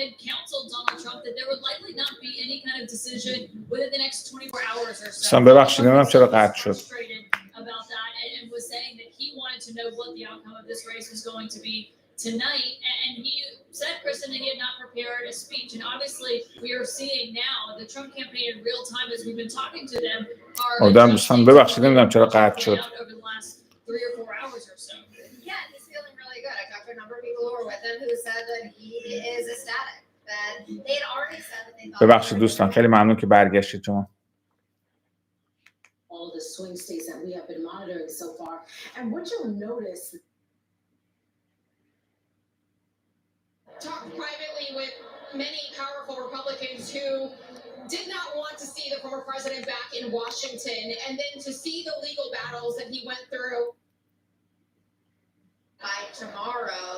had counseled Donald Trump that there would likely not be any kind of decision within the next 24 hours or so. ببخشید نمیدونم چرا قطع شد. About that and was saying that he wanted to know what the outcome of this race was going to be tonight, and he said, Kristen, that he had not prepared a speech, and obviously we are seeing now the Trump campaign in real time as we've been talking to them are دوستان ببخشید نمیدونم چرا قطع شد. over the last 3 or 4 hours or so. Yeah, he's feeling really good. I talked to a number of people who were with him who said that he is ecstatic, that they had already said that they thought. ببخشید دوستان خیلی ممنون که برگشتید شما. All the swing states that we have been monitoring so far, and what you'll notice. Talked privately with many powerful Republicans who did not want to see the former president back in Washington, and then to see the legal battles that he went through. By tomorrow,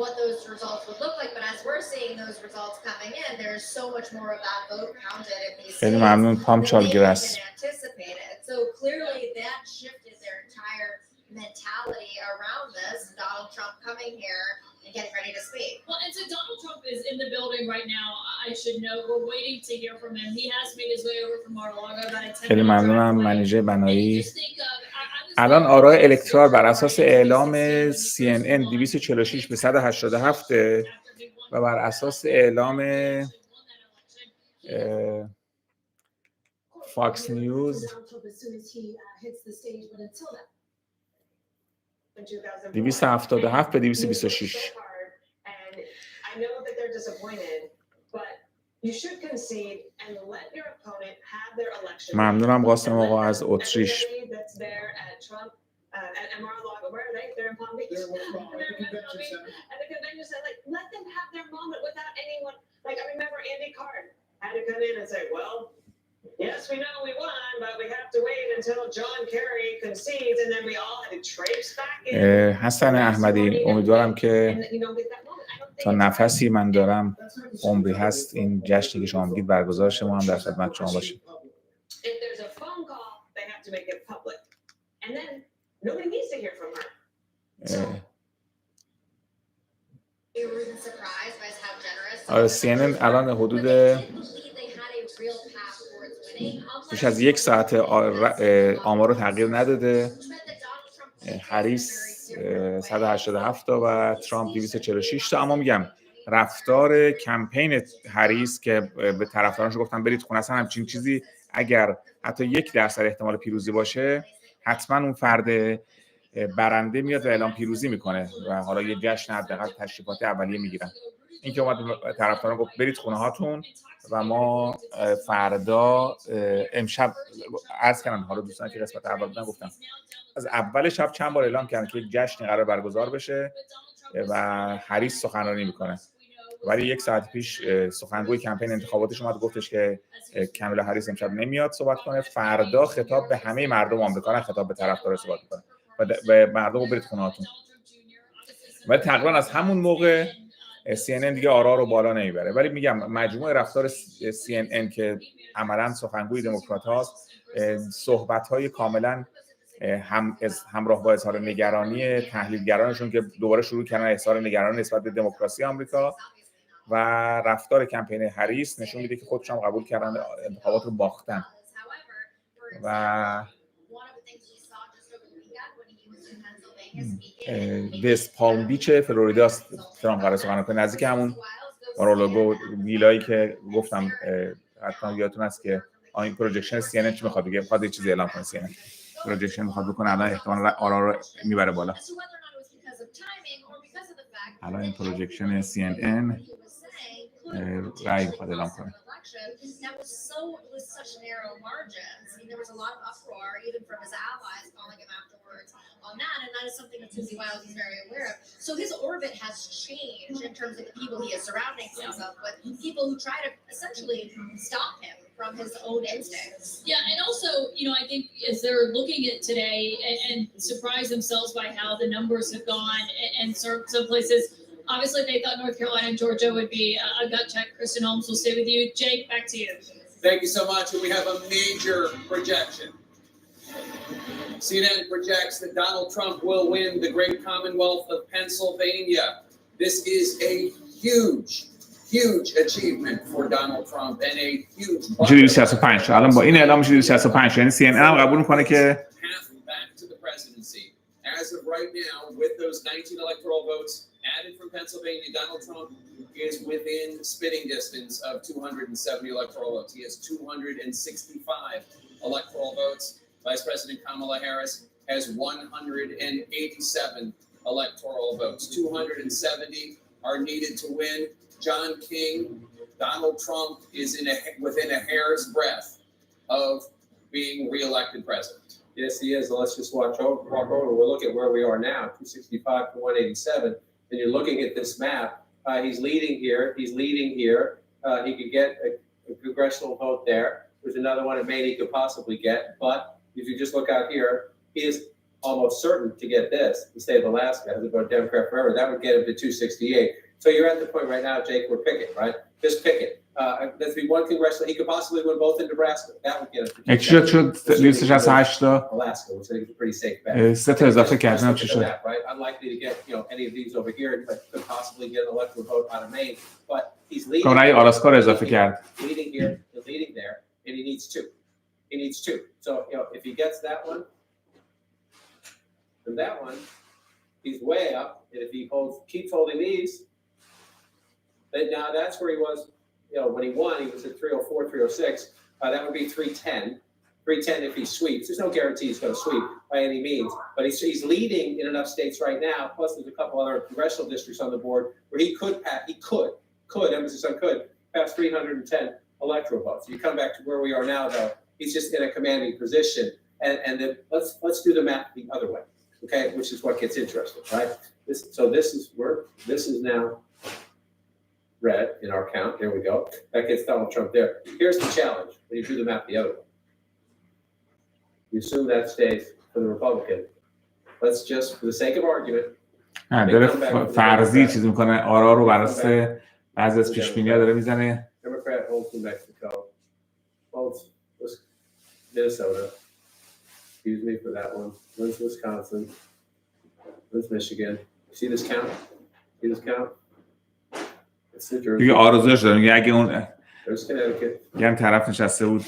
what those results would look like, but as we're seeing those results coming in, there's so much more of that vote counted in these خیلی ممنون پام چالگرس. anticipated. So clearly that shifted their entire mentality around this. Donald Trump coming here and getting ready to speak. Well, and so Donald Trump is in the building right now. I should note we're waiting to hear from him. He has made his way over from Mar-a-Lago about a 10 خیلی ممنونم منیژه بنایی. الان آرای الکترال بر اساس اعلام CNN 246 به 187 و بر اساس اعلام فاکس نیوز 277 به 226. ممنونم قاسم آقا از اتریش. and Mar-a-Lago, where are they? They're in Palm Beach. They're in Palm Beach. And the convention said, like, let them have their moment without anyone. Like, I remember Andy Card had to come in and say, well, yes, we know we won, but we have to wait until John Kerry concedes, and then we all had to traipse back in. حسن احمدی امیدوارم که تا نفسی من دارم عمری هست این جشنی که شما میگید برگزار شه، ما هم در خدمت شما باشیم. If there's a phone call, they have to make it public. And then nobody needs to hear from her. You were even surprised by how generous. آره CNN الان حدود بیش از 1 ساعت آمار رو تغییر نداده. هریس 187 تا و ترامپ 246 تا. اما میگم رفتار کمپین هریس که به طرفدارانش گفتن برید خونه، اصلا همچین چیزی اگر حتی 1% احتمال پیروزی باشه حتما اون فرد برنده میاد و اعلام پیروزی میکنه و حالا یه جشن حداقل تشریفات اولیه میگیرن. این که اومد طرفداران گفت برید خونه هاتون و ما فردا امشب عرض کردم، حالا دوستان که قسمت اول بودن گفتم از اول شب چند بار اعلام کردن که یک جشنی قرار برگزار بشه و هریس سخنرانی میکنه. ولی 1 ساعت پیش سخنگوی کمپین انتخاباتش اومد گفتش که کاملا هریس امشب نمیاد صحبت کنه، فردا خطاب به همه مردم آمریکا، نه خطاب به طرفدارا صحبت کنه و به مردم برید خونه‌هاتون. ولی تقریبا از همون موقع CNN دیگه آرا رو بالا نمیبره. ولی میگم مجموع رفتار CNN که عملاً سخنگوی دموکرات هاست، صحبت‌های کاملاً همراه با اظهار نگرانی تحلیلگرانشون که دوباره شروع کردن اظهار نگرانی نسبت به دموکراسی آمریکا و رفتار کمپین هریس نشون میده که خودشون هم قبول کردن انتخابات رو باختن. و وست پالم بیچ فلوریدا است ترامپ قراره سخنرانی کنه، نزدیک همون مارولوگو ویلایی که گفتم. حتما یادتون هست که این پروژکشن CNN چی میخواد بگه، میخواد یه چیزی اعلام کنه. CNN پروژکشن میخواد بکنه، الان احتمال آرا رو میبره بالا. الان این پروژکشن CNN رای میخواد اعلام کنه. That was with such narrow margins. I mean, there was a lot of uproar, even from his allies, calling him afterwards on that, and that is something that Susie Wiles is very aware of. So his orbit has changed in terms of the people he is surrounding himself with, people who try to essentially stop him from his own instincts. Yeah, and also, you know, I think as they're looking at today and surprise themselves by how the numbers have gone, and some places. Obviously, they thought North Carolina and Georgia would be a gut check. Kristen Holmes will stay with you. Jake, back to you. Thank you so much. And we have a major projection. CNN projects that Donald Trump will win the great Commonwealth of Pennsylvania. This is a huge, huge achievement for Donald Trump and a huge 235 الان با این اعلام میشه 235 یعنی CNN هم قبول میکنه که path back to the presidency. As of right now, with those 19 electoral votes added from Pennsylvania, Donald Trump is within spitting distance of 270 electoral votes. He has 265 electoral votes. Vice President Kamala Harris has 187 electoral votes. 270 are needed to win. John King, Donald Trump is within a hair's breadth of being reelected president. Yes, he is. Let's just walk over. We'll look at where we are now, 265 to 187. And you're looking at this map. He's leading here. He's leading here. He could get a congressional vote there. There's another one in Maine he could possibly get. But if you just look out here, he is almost certain to get this. The state of Alaska has about a Democrat forever. That would get him to 268. So you're at the point right now, Jake, we're picking, right? Just pick it. There's be one congressional. He could possibly win both in Nebraska. That would get him to 268 تا Alaska, which I think is a pretty safe bet. سه تا اضافه کردن چی شد؟ Right? Unlikely to get, any of these over here, but could possibly get an electoral vote out of Maine. But he's leading. رأی آلاسکا رو اضافه کرد. Leading here and leading there, and he needs two. He needs two. So if he gets that one, and that one, he's way up. And if he keeps holding these, then now that's where he was. When he won, he was at 304, 306. That would be 310. 310 if he sweeps. There's no guarantee he's going to sweep by any means. But he's leading in enough states right now. Plus, there's a couple other congressional districts on the board where he could, emphasis on could, pass 310 electoral votes. You come back to where we are now, though. He's just in a commanding position. And then let's do the math the other way, okay? Which is what gets interesting, right? This is now red in our count. There we go. That gets Donald Trump there. Here's the challenge when you do the math the other way. You assume that stays for the Republican. Let's just, for the sake of argument, داره فرضی چیز میکنه آرا رو بر اساس بعضی از پیش‌بینی‌ها داره میزنه. Democrat holds New Mexico, holds Minnesota. Excuse me for that one. Wins Wisconsin. Wins Michigan. See this count? See this count? دیگه آرزوش داره میگه اگه اون یه طرف نشسته بود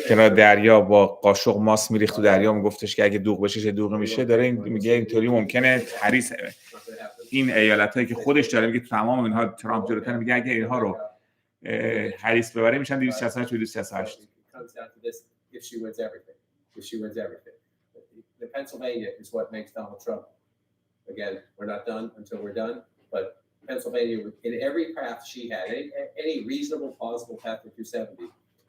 کنار دریا با قاشق ماست میریخت تو دریا میگفتش که اگه دوغ بشه چه دوغی میشه داره میگه اینطوری ممکنه هریس این ایالتایی که خودش داره میگه تمام اینها ترامپ جلوتر میگه اگه اینها رو هریس ببره میشن 268 تا 268 if she wins everything. The Pennsylvania is what makes Donald Trump. Again, we're not done until we're done, but Pennsylvania, in every path she had, any reasonable, plausible path to 270,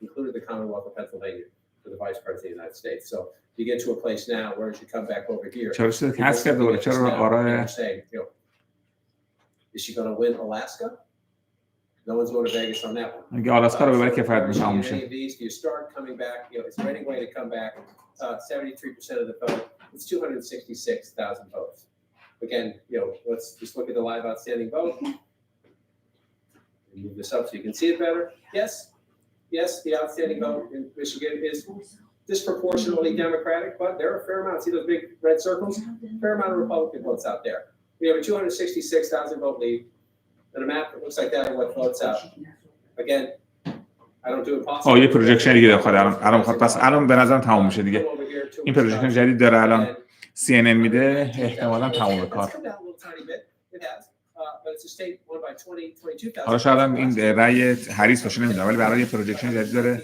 included the Commonwealth of Pennsylvania for the Vice President of the United States. So you get to a place now where she come back over here. Is she going to win Alaska? No one's going to Vegas on that one. Alaska رو ببره کفایت میشه همونشه. You start coming back, is there any way to come back? 73% of the vote. It's 266,000 votes. Again, let's just look at the live outstanding vote. Move this up so you can see it better. Yes, the outstanding vote in Michigan is disproportionately Democratic, but there are a fair amount. See those big red circles? A fair amount of Republican votes out there. We have a 266,000 vote lead, and a map that looks like that of what votes out. Again, I don't do impossible. یه پروژکشن دیگه داره الان میخواد پس الان به نظرم تموم میشه دیگه. این پروژکشن جدید داره الان CNN میده احتمالاً تموم کار. حالا شاید هم این رأی هریس باشه نمیدونم ولی برای پروژکشن جدید داره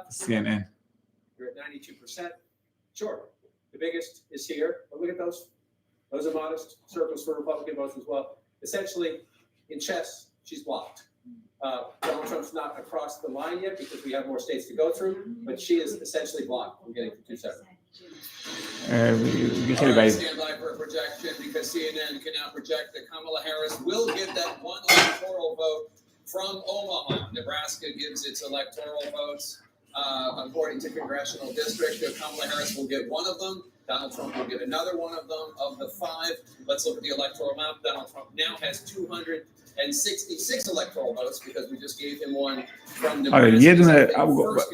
CNN. Sure, the biggest is here. But look at those. Those are modest circles for Republican votes as well. Essentially, in chess, she's blocked. Donald Trump's not across the line yet because we have more states to go through, but she is essentially blocked from getting to 270. خیلی بعید. Stand by for a projection because CNN can now project that Kamala Harris will get that one electoral vote from Omaha. Nebraska gives its electoral votes according to congressional districts. Kamala Harris will get one of them. Donald Trump will get another one of them. Of the 5, let's look at the electoral map. Donald Trump now has 266 electoral votes because we just gave him one from Nebraska. یه دونه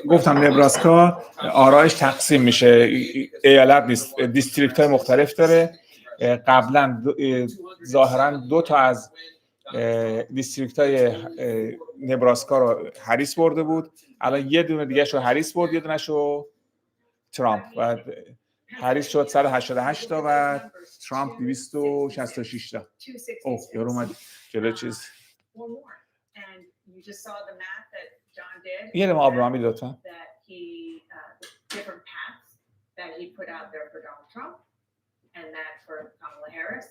گفتم نبراسکا آرایش تقسیم میشه ایالت نیست دیستریکت های مختلف داره قبلا ظاهرا 2 تا از دیستریکت های نبراسکا رو هریس برده بود. الان یه دونه دیگه شو هریس برد، یه دونه شو ترامپ و هریس شد 188 تا و ترامپ 266 تا. اوه یارو اومد جلو چیز. یه دونه آب رو میدید لطفا. that he put out there for Donald Trump and that for Kamala Harris.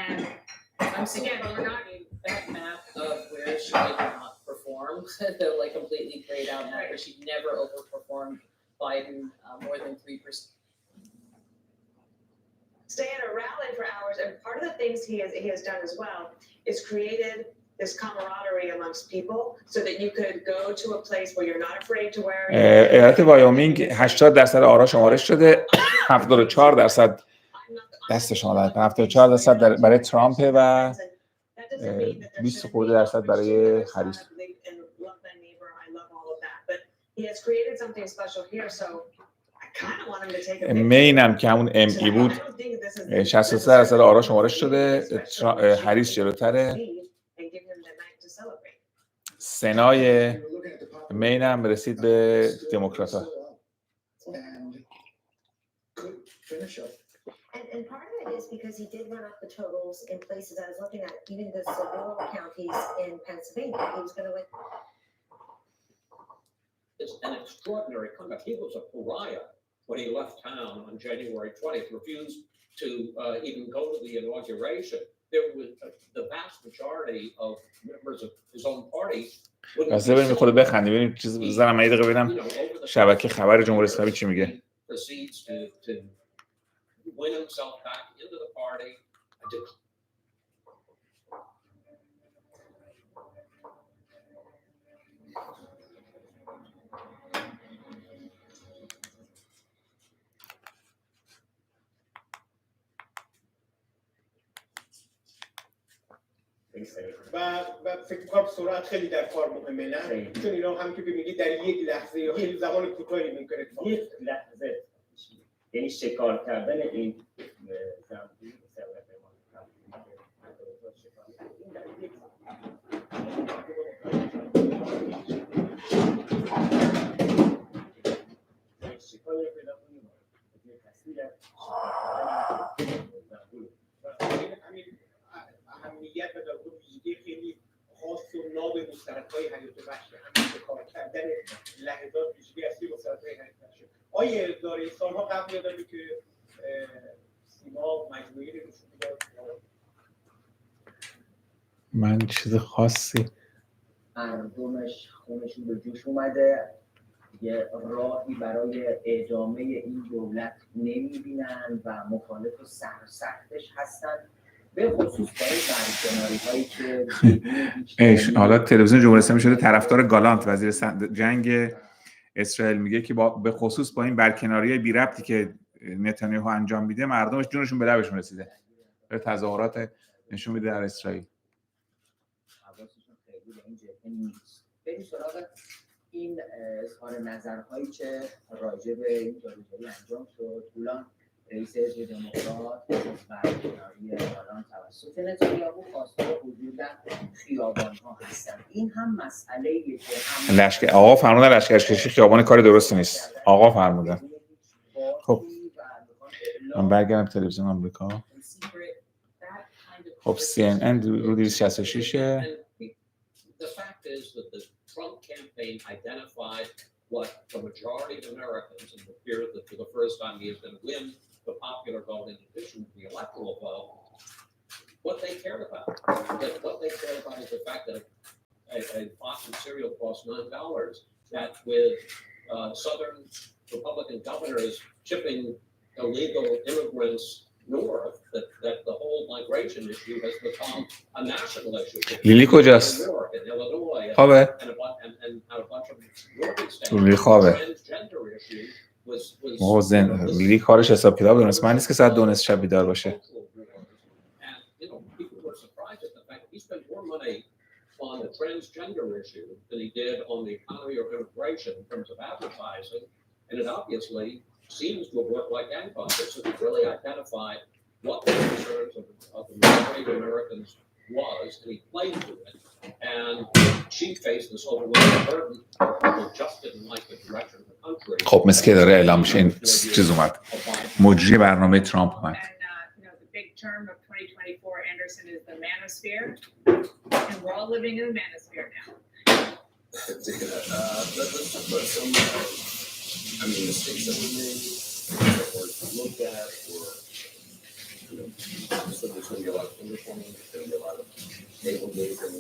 And once again, we're not that map of where she did not perform, the like completely grayed out map where she never overperformed Biden more than 3%. Stay at a rally for hours, and part of the things he has done as well is created this camaraderie amongst people so that you could go to a place where you're not afraid to wear ایالت وایومینگ 80% آرا شمارش شده، 74% دست شما در 74% برای ترامپ و 20% برای هریس. مینم که همون ام ای بود 63% آرا شمارش شده، هریس جلوتره. سنای مین هم رسید به دموکرات‌ها. And part of it is because he did run up the totals in places I was looking at, even the rural counties in Pennsylvania. He was going to win. It's an extraordinary comeback. He was a pariah when he left town on January 20th, refused to even go to the inauguration. There was the vast majority of members of his own party. واسه بریم خود بخندیم ببینیم چیز بزنم یه دقیقه ببینم شبکه خبر جمهوری اسلامی چی میگه. Win himself back into the party. و فکر می‌کنم سرعت خیلی در کار مهمه نه چون اینا هم که میگی در یک لحظه یا خیلی زمان کوتاهی ممکنه اتفاق یک لحظه یعنی شکار کردن این زنبور اهمیت و در واقع ویژگی خیلی خاص و ناب مستندهای حیات وحش همین شکار کردن لحظات ویژگی اصلی مستندهای حیات وحش. آیه داره سالها قبل یادمی که سیما مجموعی رو نشون میداد من چیز خاصی مردمش خونشون به جوش اومده یه راهی برای ادامه این دولت نمیبینن و مخالف و سرسختش هستن به خصوص با این برکناری‌هایی که حالا تلویزیون جمهوری اسلامی شده طرفدار گالانت وزیر جنگ اسرائیل میگه که به خصوص با این برکناری‌های بی ربطی که نتانیاهو انجام میده مردمش جونشون به لبشون رسیده. به تظاهرات نشون میده در اسرائیل. حواسشون خیلی به این جبهه نیست. بریم سراغ این اظهار نظرهایی که راجع به این جابجایی انجام شد. طولان رئیس حزب دموکرات از برکناری گالانت توسط نتانیاهو خواستار حضور در خیابان‌ها هستند. این هم مسئله‌ایه که لشکر آقا فرمودن لشکرکشی خیابان کار درستی نیست. آقا فرمودن. خب من برگردم تلویزیون آمریکا. خب CNN رو 266 The fact is that the Trump campaign identified what the majority of Americans, and it appears that for the first time he is going to win the popular vote in addition to the electoral vote, what they cared about. What they cared about is the fact that a box of cereal costs $9, that with Southern Republican governors shipping illegal immigrants north, that the whole migration issue has become a national issue. لیلی کجاست؟ خوابه؟ لیلی خوابه. لیلی کارش حساب کتاب دونست من نیست که ساعت 2:30 شب بیدار باشه. On the transgender issue than he did on the economy or immigration in terms of advertising, and it obviously seems to have worked like gangbusters. So he really identified what the concerns of the majority of Americans was, and he played to it. And she faced this overwhelming burden. People just didn't like the direction of the country. خب مثل که داره اعلام میشه این چیز اومد، مجری برنامه ترامپ اومد. And you know, the big term of 2024, Anderson, is the manosphere, and we're all living in the manosphere now. Let's talk about some. I mean, mistakes that we made, or looked at, or you know, so there's going to be a lot of underperforming. There's going to be a lot of navel gazing.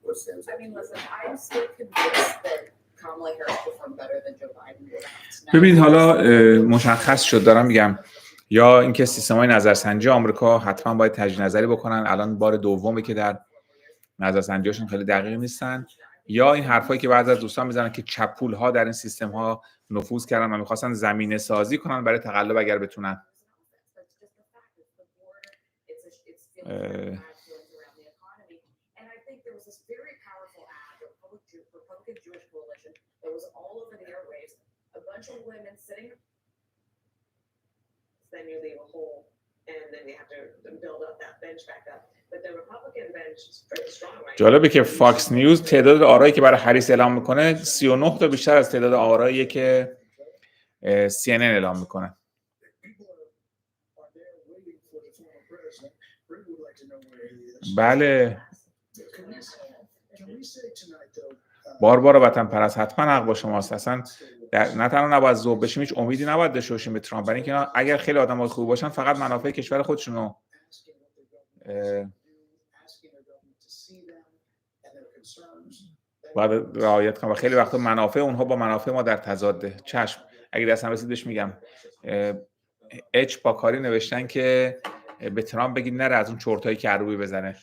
What stands out? I mean, listen, I'm still convinced that Kamala Harris performed better than Joe Biden would. ببینید حالا مشخص شد، دارم میگم یا اینکه سیستم‌های نظرسنجی آمریکا حتما باید تجدید نظری بکنن، الان بار دومه که در نظرسنجی‌هاشون خیلی دقیق نیستن، یا این حرفایی که بعضی از دوستان میزنن که چپول‌ها در این سیستم‌ها نفوذ کردن و می‌خواستن زمینه سازی کنن برای تقلب اگر بتونن. Then you leave a hole, and then you have to build up that bench back up. But the Republican bench is pretty strong right now. جالبه که فاکس نیوز تعداد آرایی که برای هریس اعلام میکنه 39 تا بیشتر از تعداد آرایی که CNN اعلام میکنه. بله، بار وطن پرست حتما حق با شماست. اصلا نه تنها نباید ذوب بشیم، هیچ امیدی نباید داشته باشیم به ترامپ، برای اینکه اگر خیلی آدم‌های خوب باشن فقط منافع کشور خودشونو باید رعایت کنن و خیلی وقتا منافع اونها با منافع ما در تضاده. چشم، اگه دستم رسیدش میگم اچ با کاری نوشتن که به ترامپ بگید نره از اون چرتایی که عروبی بزنه.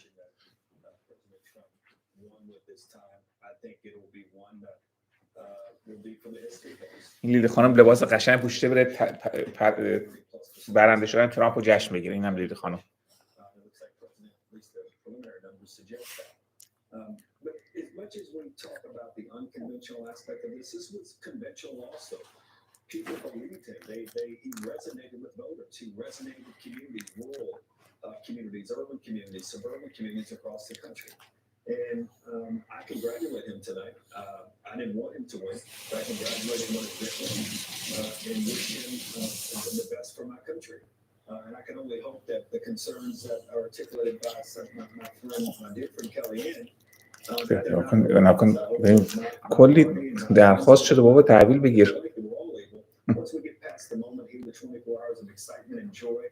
این لیلی خانم لباس قشنگ پوشیده بره برنده شدن ترامپ رو جشن بگیره. اینم لیلی خانم. People believed him. He resonated with voters. He resonated with communities, rural communities, urban communities, suburban communities across the country. And I congratulate him tonight. I didn't want him to win, but I congratulate him on his victory and wish him the best for my country. And I can only hope that the concerns that are articulated by my dear friend Kellyanne. نکن کلی درخواست شده بابا تحویل بگیر. Once we get past the moment here, the 24 hours of excitement and joy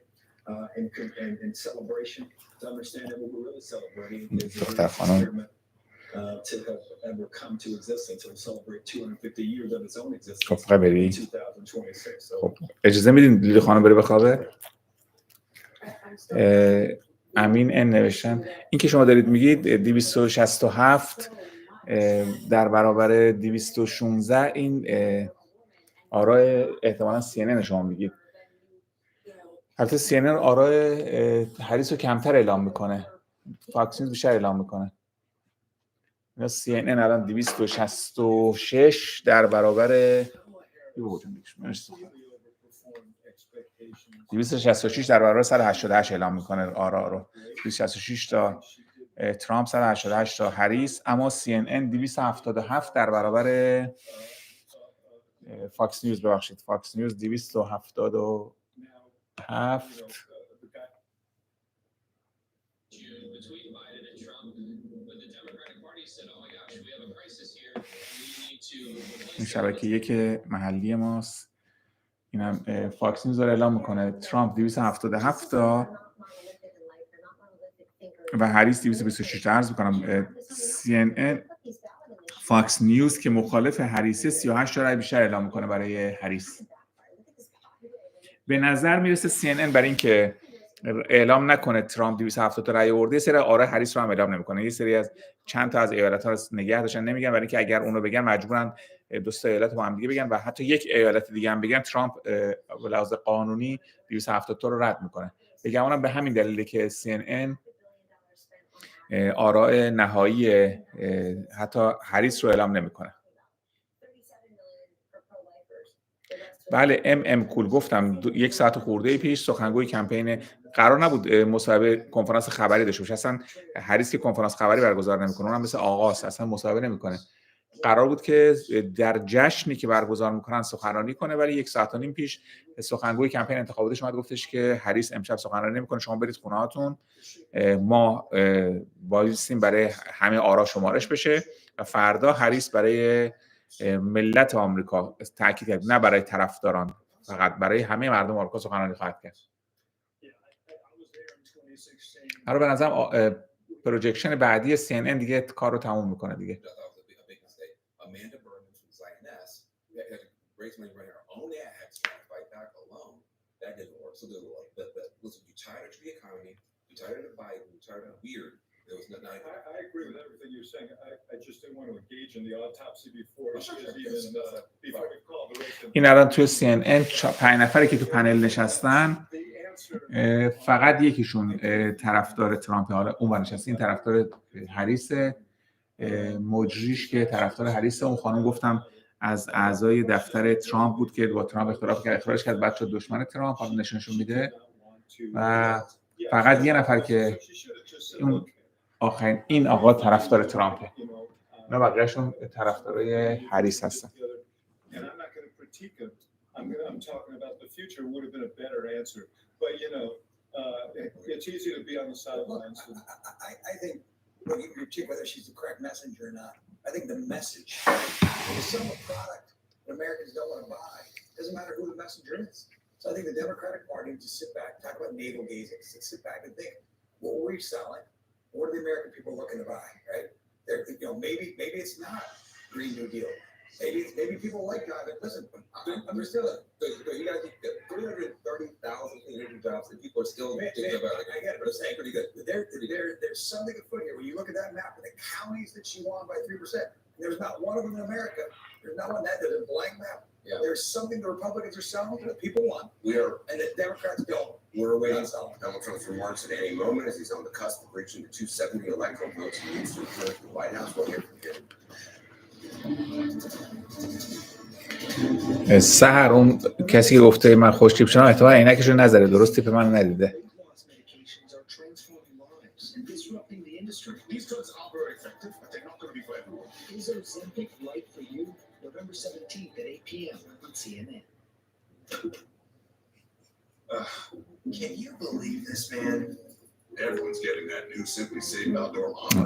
and celebration, to understand that what we're really celebrating is the experiment to have ever come to existence. It will celebrate 250 years of its own existence in 2026. So, اجازه میدین لیلی خانم بره بخوابه؟ امین ان نوشتن این که شما دارید میگید 267 در برابر 216 این آرای احتمالاً CNN شما میگید. البته CNN آرای هریس رو کمتر اعلام میکنه، فاکس نیوز بیشتر اعلام میکنه. اینا CNN الان 266 در برابر 266 در برابر 188 اعلام میکنه آرا رو. 266 تا ترامپ، 188 تا هریس، اما CNN 277 در برابر فاکس نیوز، ببخشید فاکس نیوز 277. این شبکه یک محلی ماست. اینم فاکس نیوز داره اعلام میکنه ترامپ 277 تا و هریس 226 عرض میکنم. CNN فاکس نیوز که مخالف هریسه 38 تا رای بیشتر اعلام میکنه برای هریس. به نظر میرسه CNN برای اینکه اعلام نکنه ترامپ 270 تا رای آورده، یه سری آرای هریس رو هم اعلام نمیکنه. یه سری از چند تا از ایالت‌ها رو نگه داشتن نمیگن، برای اینکه اگر اونو بگن مجبورن دو تا ایالت با هم دیگه بگن و حتی یک ایالت دیگه هم بگن ترامپ به لحاظ قانونی 270 تا رو رد میکنه. بگم اونم به همین دلیله که CNN آراء نهایی حتی هریس رو اعلام نمیکنه. بله ام کول گفتم 1 ساعت خورده پیش سخنگوی کمپین قرار نبود مصاحبه کنفرانس خبری داشته باشه. اصلا هریس که کنفرانس خبری برگزار نمیکنه، اونم مثل آقاست، اصلا مصاحبه نمیکنه. قرار بود که در جشنی که برگزار میکنن سخنرانی کنه، ولی 1.5 ساعت پیش سخنگوی کمپین انتخاباتیش اومد گفتش که هریس امشب سخنرانی نمیکنه، شما برید خونه هاتون، ما بایستیم برای همه آرا شمارش بشه و فردا هریس برای ملت آمریکا تاکید کرد، نه برای طرفداران، فقط برای همه مردم آمریکا سخنرانی خواهد کرد. حالا به نظرم پروجکشن بعدی CNN دیگه کار رو تموم میکنه دیگه. I agree with everything you're saying. I just didn't want to engage in the autopsy before we called the race. این الان توی CNN 5 نفری که تو پنل نشستن، فقط یکیشون طرفدار ترامپ، حالا اون نشسته، این طرفدار هریس، مجریش که طرفدار هریس، اون خانم گفتم از اعضای دفتر ترامپ بود که با ترامپ اختلاف کرد، اخراج کرد، بعد شد دشمن ترامپ، حالا نشونشون میده. و فقط یه نفر که اون آخرین این آقا طرفدار ترامپه، نه بقیه‌شون طرفدارای هریس هستن. I'm talking about the future would have been a better answer, but you know, it's easy to be on the sidelines. I think when you critique whether she's the correct messenger or not, I think the message is sell a product that Americans don't want to buy. It doesn't matter who the messenger is. So I think the Democratic Party needs to sit back, talk about navel gazing, sit back and think, what were we selling? What are the American people looking to buy, right? You know, maybe it's not Green New Deal. Maybe people like driving. Listen, I'm still. You guys get 330,000 clean jobs that people are still thinking about. I get it, but it's saying pretty good. There's something afoot here. When you look at that map of the counties that she won by 3%, there's not one of them in America. There's not one that there's a blank map. Yeah. There's something the Republicans are selling that people want. And the Democrats don't. We're awaiting something. Donald Trump's remarks at any moment as he's on the cusp of reaching the 270 electoral votes he needs to return to the White House. We'll hear from him. سحر اون کسی که گفته من خوش تیپ شدم احتمال عینکشو نذاره، درست تیپ من ندیده.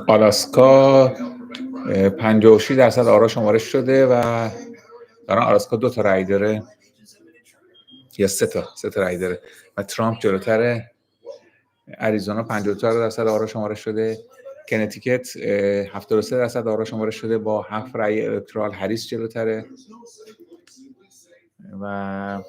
آلاسکا 56% آرا شمارش شده و دارن آلاسکا 2 تا رای داره یا 3 تا رای داره و ترامپ جلوتره. اریزونا 52% آرا شمارش شده. کنتیکت 73% آرا شمارش شده با 7 رای الکترال. هریس جلوتره و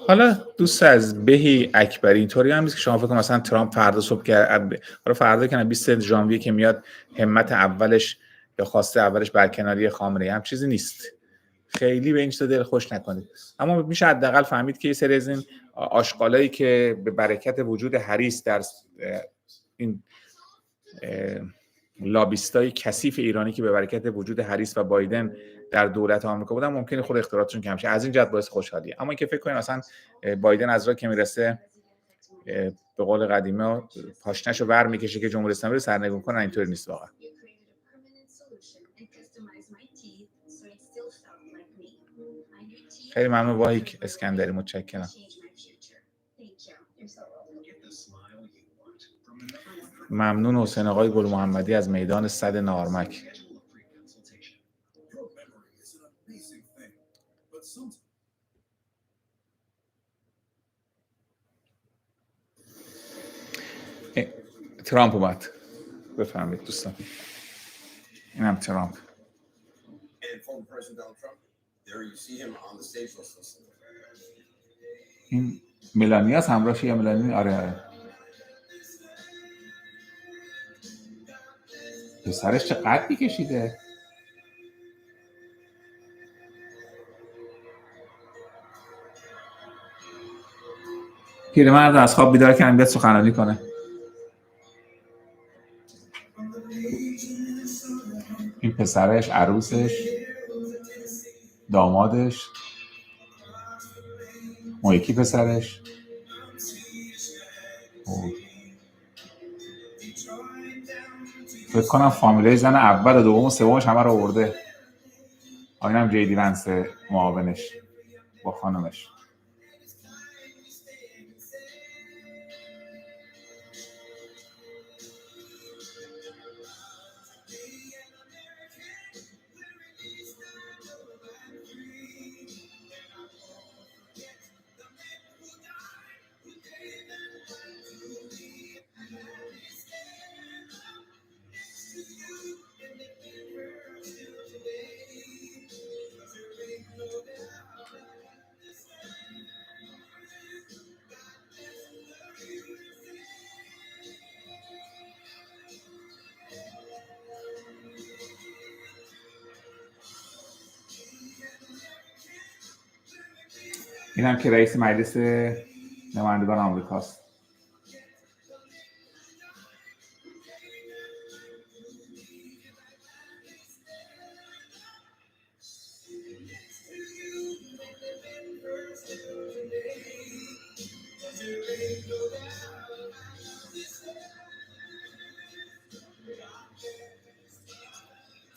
حالا دوست از بهی اکبری اینطوری هم نیست که شما فکر کنید مثلا ترامپ فردا صبح حالا فردا که 20 ژانویه که میاد همت اولش یا خواسته اولش برکناری خامنه‌ای هم چیزی نیست. خیلی به این چیزا دل خوش نکنید. اما میشه حداقل فهمید که یه سری از این آشغالایی که به برکت وجود هریس در این لابیستای کثیف ایرانی که به برکت وجود هریس و بایدن در دولت آمریکا بودن ممکنه خود اختراعاتشون کم شه، از این جهت باعث خوشحالیه. اما اینکه فکر کنید مثلا بایدن از راه که میرسه به قول قدیمی پاشنه‌شو ور میکشه که جمهوری اسلامی رو سرنگون کنه، اینطوری نیست واقعا. خیلی ممنون واهیک اسکندری، متشکرم. ممنون حسین آقای گل محمدی از میدان صد نارمک. ترامپ اومد، بفرمایید دوستان. اینم ترامپ. این ملانیاس همراهش یا ملانی؟ آره. پسرش چه قدی کشیده. پیرمرد از خواب بیدار کردن بیاد سخنرانی کنه. این پسرش، عروسش، دامادش، اون یکی پسرش. فکر کنم فامیله زن اول و دوم و سومش همه رو آورده. اینم جیدی ونس معاونش با خانمش. اینم که رئیس مجلس نمایندگان آمریکاست.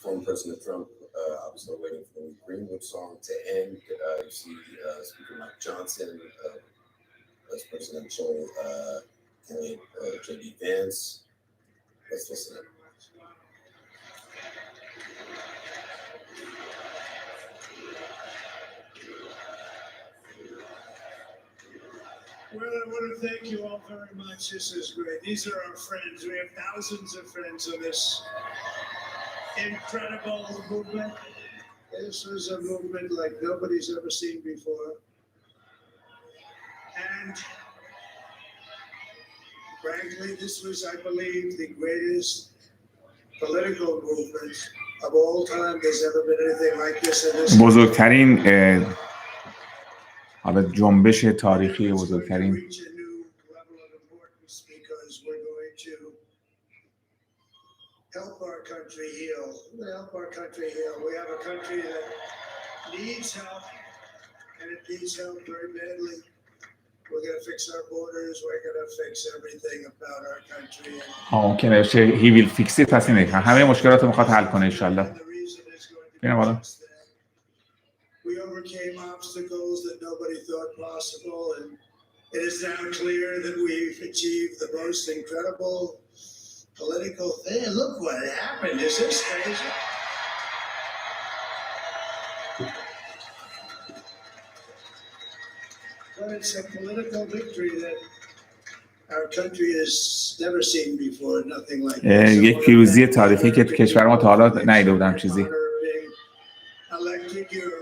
Former President Trump obviously waiting for the Greenwood song to end. You see Speaker Mike Johnson, Vice Presidential candidate J.D. Vance. Let's listen in. Well, I want to thank you all very much. This is great. These are our friends. We have thousands of friends on this incredible movement. This was a movement like nobody's ever seen before. And frankly, this was, I believe, the greatest political movement of all time. There's never been anything like this in this. بزرگترین حالا جنبش تاریخی، بزرگترین help our country heal. Help our country heal. We have a country that needs help, and it needs help very badly. We're going to fix our borders. We're going to fix everything about our country. ممکنه he will fix it. پس اینه همه مشکلات رو میخواد حل کنه ان شاء الله. We overcame obstacles that nobody thought possible, and it is now clear that we've achieved the most incredible political thing. Look what happened. Is this crazy? But it's a political victory that our country has never seen before. Nothing like this. یک پیروزی تاریخی که تو کشور ما تا حالا ندیده بودم چیزی. Elected your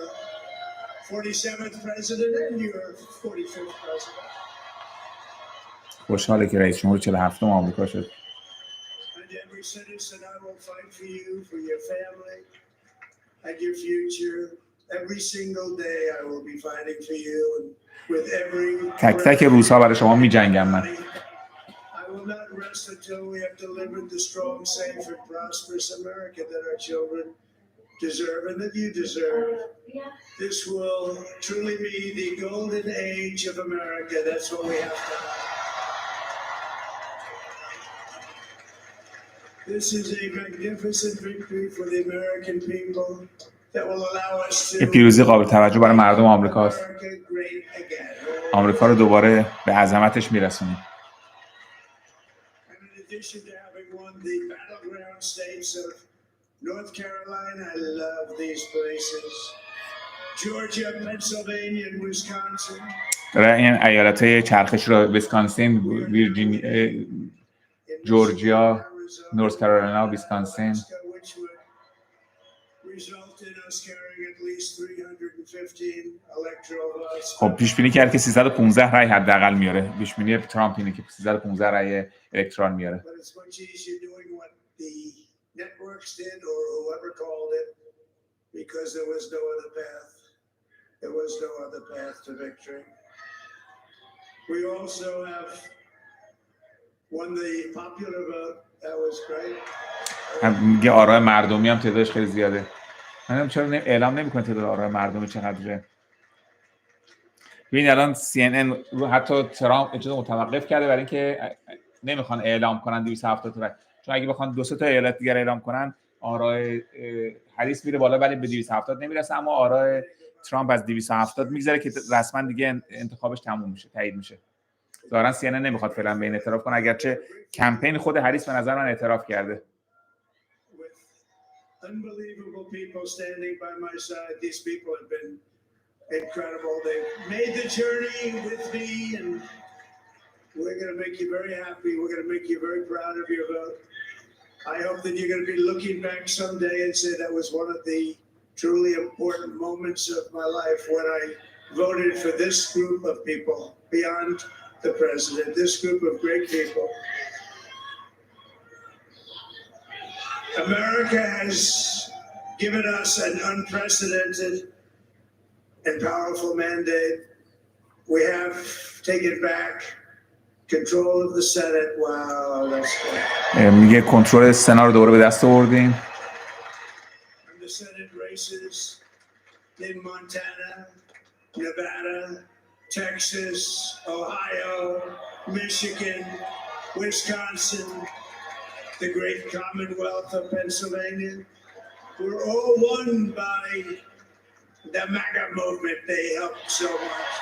47th president and your 45th president. خوشحاله که رئیس جمهور 47م آمریکا شد. And every citizen, I will fight for you, for your family, and your future. Every single day, I will be fighting for you, and with every. تک تک روزها برای شما می‌جنگم من. I will not rest until we have delivered the strong, safe, and prosperous America that our children deserve and that you deserve. This will truly be the golden age of America. That's what we have to have. This is a magnificent victory for the American people that will allow us to. این پیروزی قابل توجه برای مردم آمریکاست. آمریکا رو دوباره به عظمتش میرسونیم. In addition to having won the battleground states of North Carolina, I love these places. Georgia, Pennsylvania, and Wisconsin. این ایالت‌های چرخش رو ویسکانسین، ویرجینیا، جورجیا، نورث کارولاینا، ویسکانسین. خب پیش بینی کرد که 315 رای حداقل میاره. پیش بینی ترامپ اینه که 315 رای الکترال میاره. We also have won the popular vote. That was great. میگه آرای مردمی هم تعدادش خیلی زیاده. منم چرا اعلام نمی‌کنه تعداد آرای مردمی چقدره. ببین الان CNN رو حتی ترامپ اجازه متوقف کرده برای اینکه نمیخوان اعلام کنن 270 رای، چون اگه بخوان دو سه تا ایالت دیگر اعلام کنن آرای هریس میره بالا ولی به 270 نمیرسه، اما آرای ترامپ از 270 میگذره که رسما دیگه انتخابش تموم میشه، تایید میشه. ظاهرا CNN نمیخواد فعلا به این اعتراف کنه، اگرچه کمپین خود هریس به نظر من اعتراف کرده. Unbelievable people standing by my side. These people have been incredible. They've made the journey with me, and we're going to make you very happy. We're going to make you very proud of your vote. I hope that you're going to be looking back someday and say that was one of the truly important moments of my life when I voted for this group of people beyond the president, this group of great people. America has given us an unprecedented and powerful mandate. We have taken back control of the Senate. Wow, that's good. میگه کنترل سنا رو دوباره به دست آوردیم. And the Senate races in Montana, Nevada, Texas, Ohio, Michigan, Wisconsin, the great Commonwealth of Pennsylvania. We're all won by the MAGA movement. They helped so much.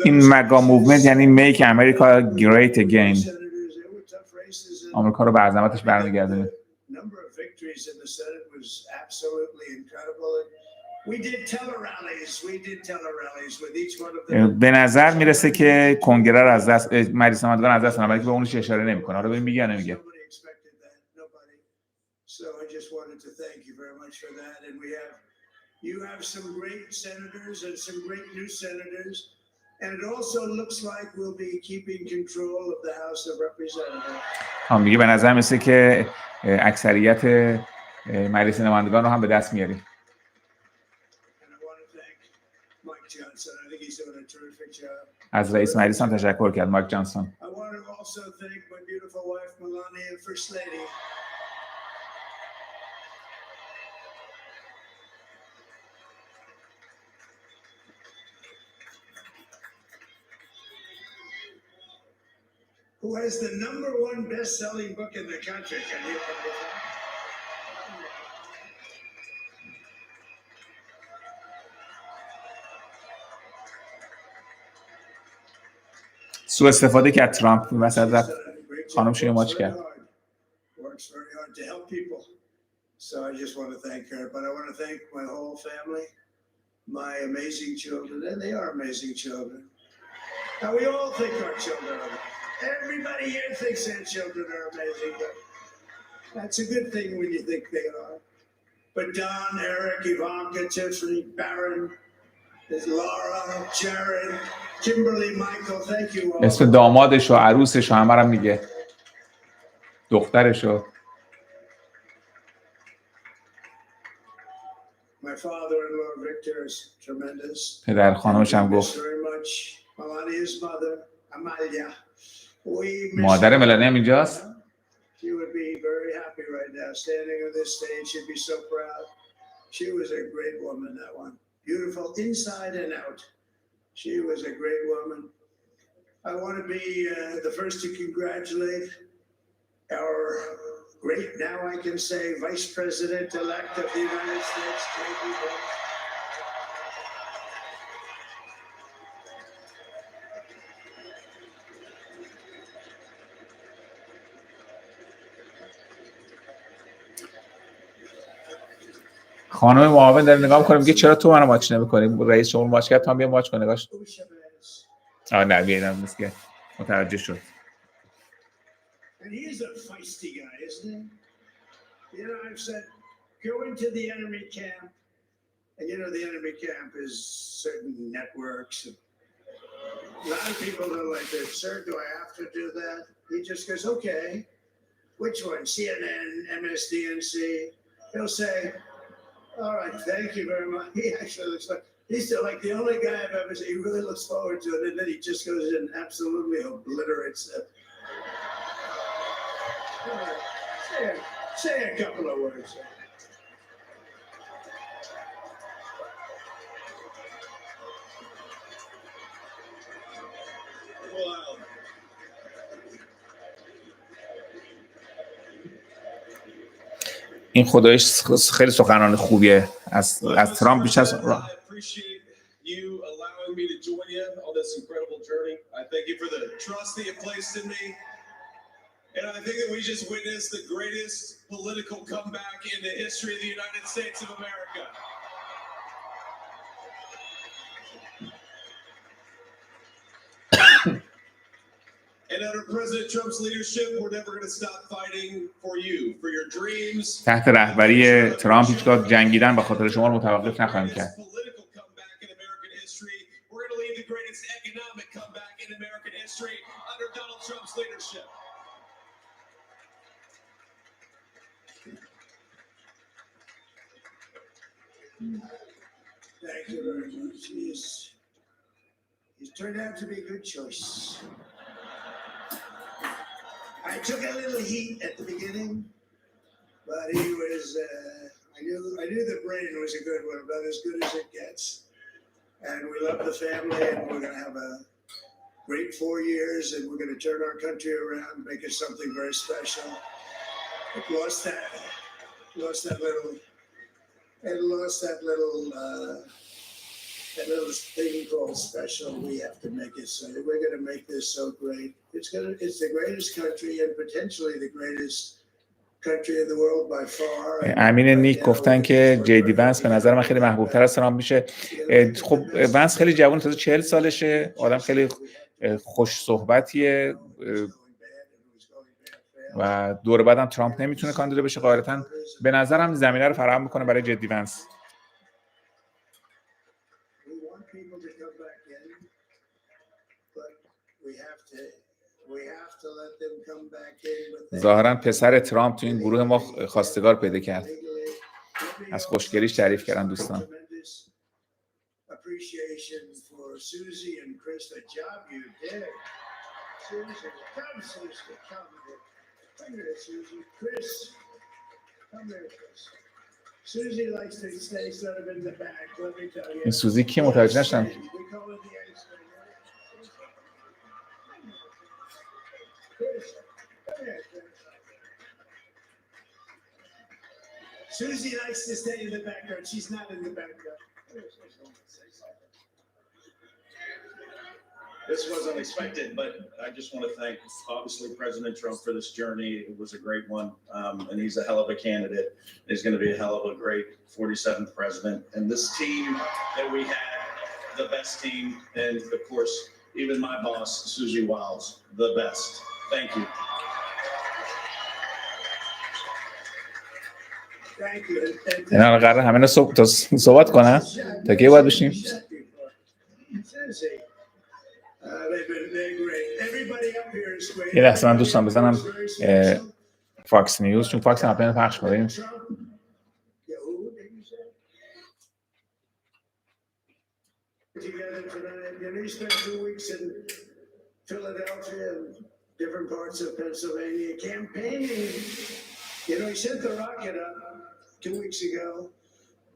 این مگا موومنت یعنی میک امریکا گریت اگین، آمریکا رو به عظمتش برمیگردونه. به نظر میرسه که کنگره رو از دست مجلس نمایندگان از دست نمیبره که به اونش اشاره نمیکنه. حالا ببین میگه نمیگه. So I just wanted to thank you very much for that. And you have some great senators and some great new senators. And it also looks like we'll be keeping control of the House of Representatives. میگه به نظر میسه که اکثریت مجلس نمایندگان رو هم به دست میاریم. از رئیس مجلس هم تشکر کرد مایک جانسون. I want to also thank my beautiful wife Melania and First Lady. Who has the #1 best-selling book in the country? Can you believe that? سوء استفاده کرد ترامپ وسط رفت خانم شوی ماچ کرد. Works very hard to help people. So I just want to thank her, but I want to thank my whole family, my amazing children, and they are amazing children. Now we all think our children are amazing. Everybody here thinks their children are amazing, but that's a good thing when you think they are. But Don, Eric, Ivanka, Tiffany, Barron, there's Laura, Jared, Kimberly, Michael, thank you all. اسم دامادش و عروسش و همه رو میگه. دخترش و My father-in-law Victor is tremendous. پدر خانمش هم گفت. Melania's mother, Amalia. مادر ملانی هم اینجاست. She would be very happy right now standing on this stage. She'd be so proud. She was a great woman, that one. Beautiful inside and out. She was a great woman. I want to be the first to congratulate our great, now I can say, Vice President-elect of the United States, J.D. Vance. خانم معاون داره نگاه می‌کنه میگه چرا تو منو ماچ نمی‌کنی؟ رئیس شما ماچ کرد، تو هم بیا ماچ کن. نگاش. نه بیایدم نیست که متوجه شد. And he's a feisty guy, isn't he? You know, I've said, go into the enemy camp. And you know, the enemy camp is certain networks. A lot of people don't like that. Sir, do I have to do that? He just goes, okay. Which one? CNN, MSDNC. He'll say, all right, thank you very much. He actually looks like, He's still like the only guy I've ever seen. He really looks forward to it, and then he just goes and absolutely obliterates it. Say a couple of words. Wow. این خدایش خیلی سخنران خوبیه از ترامپ بیش از You allowing me to join you on this incredible journey. I thank you for the trust that you placed in me. And I think that we just witnessed the greatest political comeback in the history of the United States of America. And under President Trump's leadership, we're never going to stop fighting for you, for your dreams. تحت رهبری ترامپ هیچگاه جنگیدن به خاطر شما رو متوقف نخواهیم کرد. We're going to lead the greatest economic comeback in American history under Donald Trump's leadership. Thank you very much. He's turned out to be a good choice. I took a little heat at the beginning, but he was. I knew the brain was a good one, about as good as it gets. And we love the family, and we're going to have a great 4 years, and we're going to turn our country around, make it something very special. It lost that little thing called special. We have to make it so. We're going to make this so great. It's the greatest country and potentially the greatest country in the world by far. امین نیک گفتن که جیدی ونس به نظر من خیلی محبوب تر از ترامپ میشه. خب ونس خیلی جوان، تازه 40 سالشه، آدم خیلی خوش صحبتیه و دور بعدم ترامپ نمیتونه کاندیدا بشه قاعدتاً. به نظرم زمینه رو فراهم میکنه برای جدی ونس. ظاهراً پسر ترامپ تو این گروه ما خواستگار پیدا کرد. از خوشگلیش تعریف کردن دوستان. Susie and Chris, the job you did. Susie, come, Susie, come here. Come here, Susie. Chris, come here, Chris. Susie likes to stay sort of in the back. Let me tell you. این سوزی کی متوجه نشدم. Susie likes to stay in the background. She's not in the background. This was unexpected, but I just want to thank, obviously, President Trump for this journey. It was a great one, and he's a hell of a candidate. He's going to be a hell of a great 47th president. And this team that we had, the best team, and of course, even my boss, Susie Wiles, the best. Thank you. اینا قراره همه صحبت کنن تا کی باید بشیم؟ یه لحظه من دوستان بزنم فاکس نیوز، چون فاکس هم اپلین پخش کنیم. Different parts of Pennsylvania campaigning. You know, he sent the rocket up 2 weeks ago,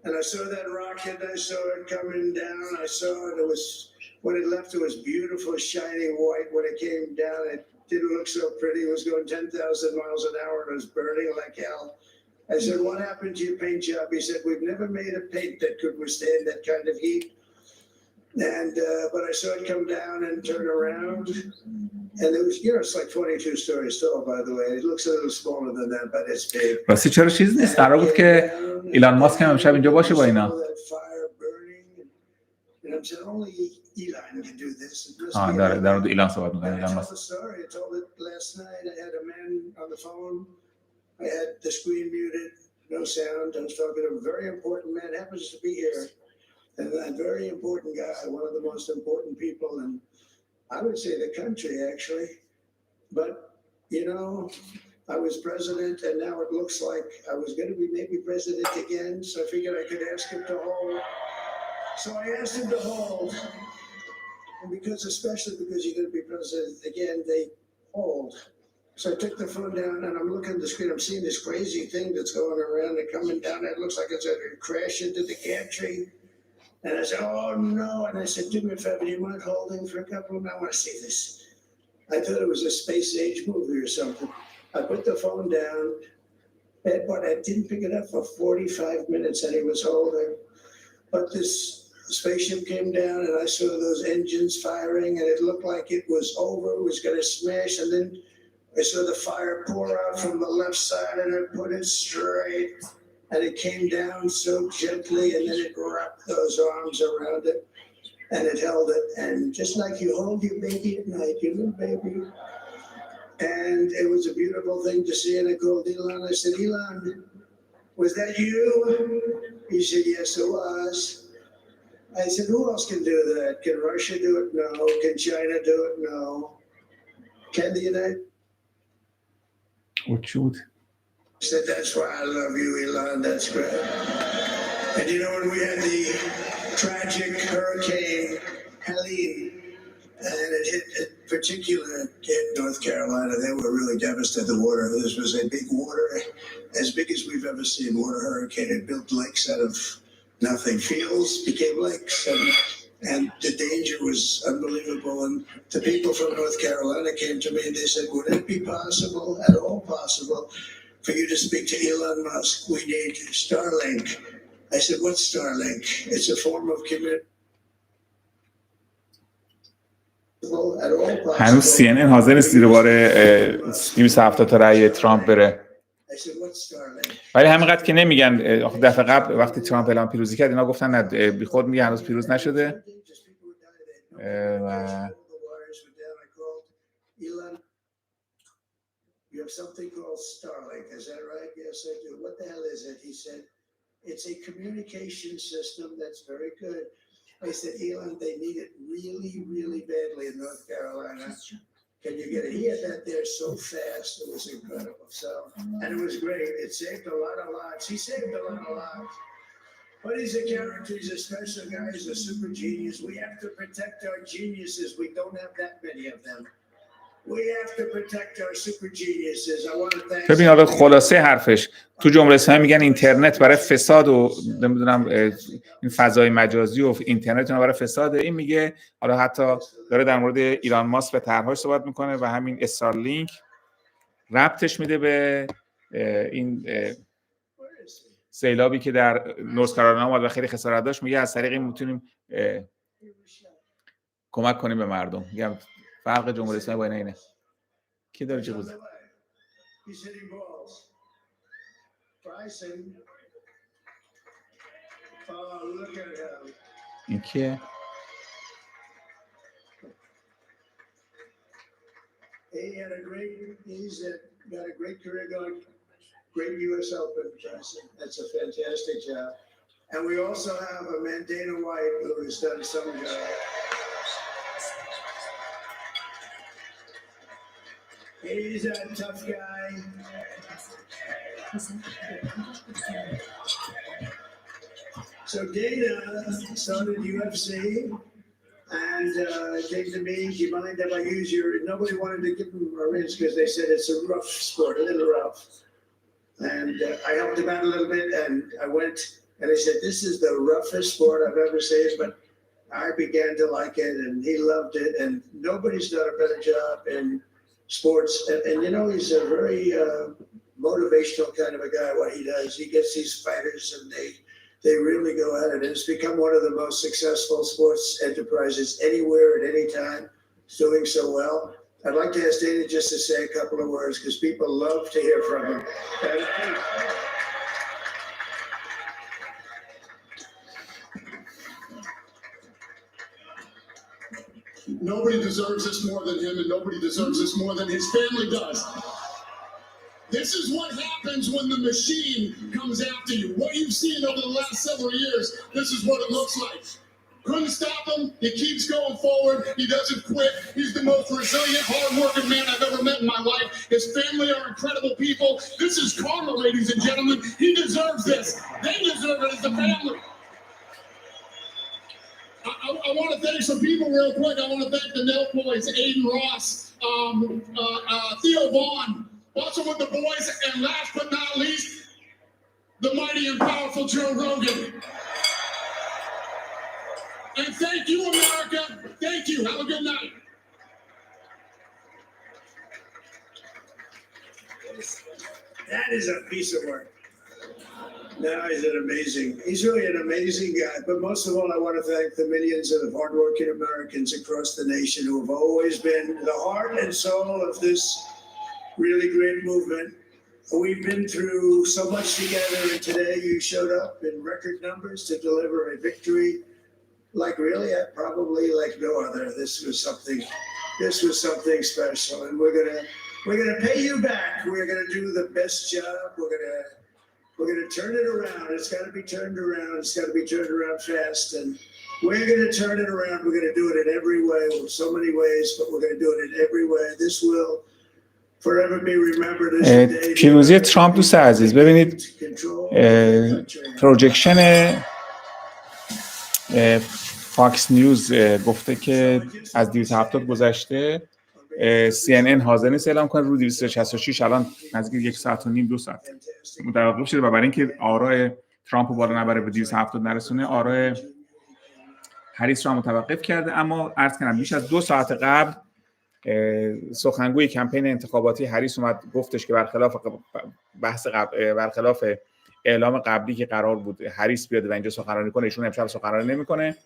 and I saw that rocket. I saw it coming down. I saw it. It was, when it left, it was beautiful, shiny white. When it came down, it didn't look so pretty. It was going 10,000 miles an hour, and it was burning like hell. I said, "What happened to your paint job?" He said, "We've never made a paint that could withstand that kind of heat." And but I saw it come down and turn around. And it was, you know, it's like 22 stories tall, by the way. It looks a little smaller than that, but it's big. راستی چرا چیز نیست؟ قرار بود که ایلان ماسک هم امشب اینجا باشه با اینا. در مورد ایلان صحبت می‌کنه ایلان ماسک. I had the screen muted, no sound. I was talking to a very important man, happens to be here. And a very important guy, one of the most important people in, I would say, the country, actually. But, you know, I was president, and now it looks like I was going to be maybe president again, so I figured I could ask him to hold So I asked him to hold, and especially because you're going to be president again, they hold. So I took the phone down and I'm looking at the screen. I'm seeing this crazy thing that's going around and coming down. It looks like it's going to crash into the gantry. And I said, oh no. And I said, do me a favor, do you mind holding for a couple of minutes? I want to see this. I thought it was a space age movie or something. I put the phone down, but I didn't pick it up for 45 minutes and he was holding. But this spaceship came down and I saw those engines firing and it looked like it was over, it was going to smash. And then I saw the fire pour out from the left side and I put it straight. And it came down so gently and then it wrapped those arms around it and it held it. And just like you hold your baby at night, your little baby. And it was a beautiful thing to see. And I called Elon. I said, Elon, was that you? He said, yes, it was. I said, who else can do that? Can Russia do it? No. Can China do it? No. Can the United States? I said, that's why I love you, Elon. That's great. And you know, when we had the tragic hurricane Helene, and it hit North Carolina, they were really devastated. The water, this was a big water, as big as we've ever seen, water hurricane. It built lakes out of nothing. Fields became lakes, and the danger was unbelievable. And the people from North Carolina came to me and they said, would it be possible, at all possible, for you to speak to Elon Musk? We need Starlink. I said, what's Starlink? It's a form of communication. هنوز CNN حاضر نیست زیر بار 270 تا رأی ترامپ بره. ولی همینقدر که نمیگن. دفعه قبل وقتی ترامپ اعلام پیروزی کرد اینا گفتن نه، بی خود میگه هنوز پیروز نشده. You have something called Starlink, is that right? Yes, I do. What the hell is it? He said, it's a communication system that's very good. I said, Elon, they need it really, really badly in North Carolina. Can you get it? He had that there so fast. It was incredible. So, and it was great. It saved a lot of lives. He saved a lot of lives. But he's a character. He's a special guy. He's a super genius. We have to protect our geniuses. We don't have that many of them. We have to protect our super geniuses. I want to thank. ببین حالا خلاصه حرفش تو جمله اسلامی میگن اینترنت برای فساد و نمیدونم این فضای مجازی و اینترنت برای فساد. این میگه حالا حتی داره در مورد ایلان ماسک و طرح‌هاش صحبت میکنه و همین استارلینک ربطش میده به این سیلابی که در نورث کارولاینا اومد و خیلی خسارت داشت. میگه از طریق این میتونیم کمک کنیم به مردم. میگم فرق جمهوری اسلامی با اینه. کی داره چه بوده؟ این کیه؟ He's got a great career going, great U.S. Open, Tyson. That's a fantastic job. And we also have a man, Dana White, who has done some job. He's a tough guy. So Dana started UFC, and came to me, do you mind if I use your, nobody wanted to give him a rinse because they said it's a rough sport, a little rough. And I helped him out a little bit, and I went, and I said, this is the roughest sport I've ever seen, but I began to like it, and he loved it, and nobody's done a better job in sports. And you know, he's a very motivational kind of a guy, what he does. He gets these fighters, and they really go at it. And it's become one of the most successful sports enterprises anywhere at any time. It's doing so well. I'd like to ask Dana just to say a couple of words because people love to hear from him. Nobody deserves this more than him, and nobody deserves this more than his family does. This is what happens when the machine comes after you. What you've seen over the last several years, this is what it looks like. Couldn't stop him. He keeps going forward. He doesn't quit. He's the most resilient, hard-working man I've ever met in my life. His family are incredible people. This is karma, ladies and gentlemen. He deserves this. They deserve it as a family. I want to thank some people real quick. I want to thank the Nelk boys, Aiden Ross, Theo Vaughn, also with the boys, and last but not least, the mighty and powerful Joe Rogan. And thank you, America. Thank you. Have a good night. That is a piece of work. Now he's he's really an amazing guy. But most of all, I want to thank the millions of hardworking Americans across the nation who have always been the heart and soul of this really great movement. We've been through so much together, and today you showed up in record numbers to deliver a victory like really probably like no other. This was something special, and we're gonna pay you back. We're gonna do the best job. We're gonna turn it around. It's got to be turned around. It's got to be turned around fast, and we're gonna turn it around. We're gonna do it in every way, so many ways, but we're gonna do it in every way. This will forever be remembered as a day. پیروزی ترامپ دوست عزیز، ببینید پروجکشن فاکس نیوز گفته که از 270 گذشته، CNN حاضر نیست اعلام کنه، رو 266 الان نزدیک 1 ساعت و نیم 2 ساعت متوقف شده و برای اینکه آرای ترامپ رو بالا نبره به 270 نرسونه، آرای هریس رو متوقف کرده. اما عرض کنم بیش از 2 ساعت قبل سخنگوی کمپین انتخاباتی هریس اومد گفتش که برخلاف اعلام قبلی که قرار بود هریس بیاد و اینجا سخنرانی کنه، ایشون امشب سخنرانی نمیکنه.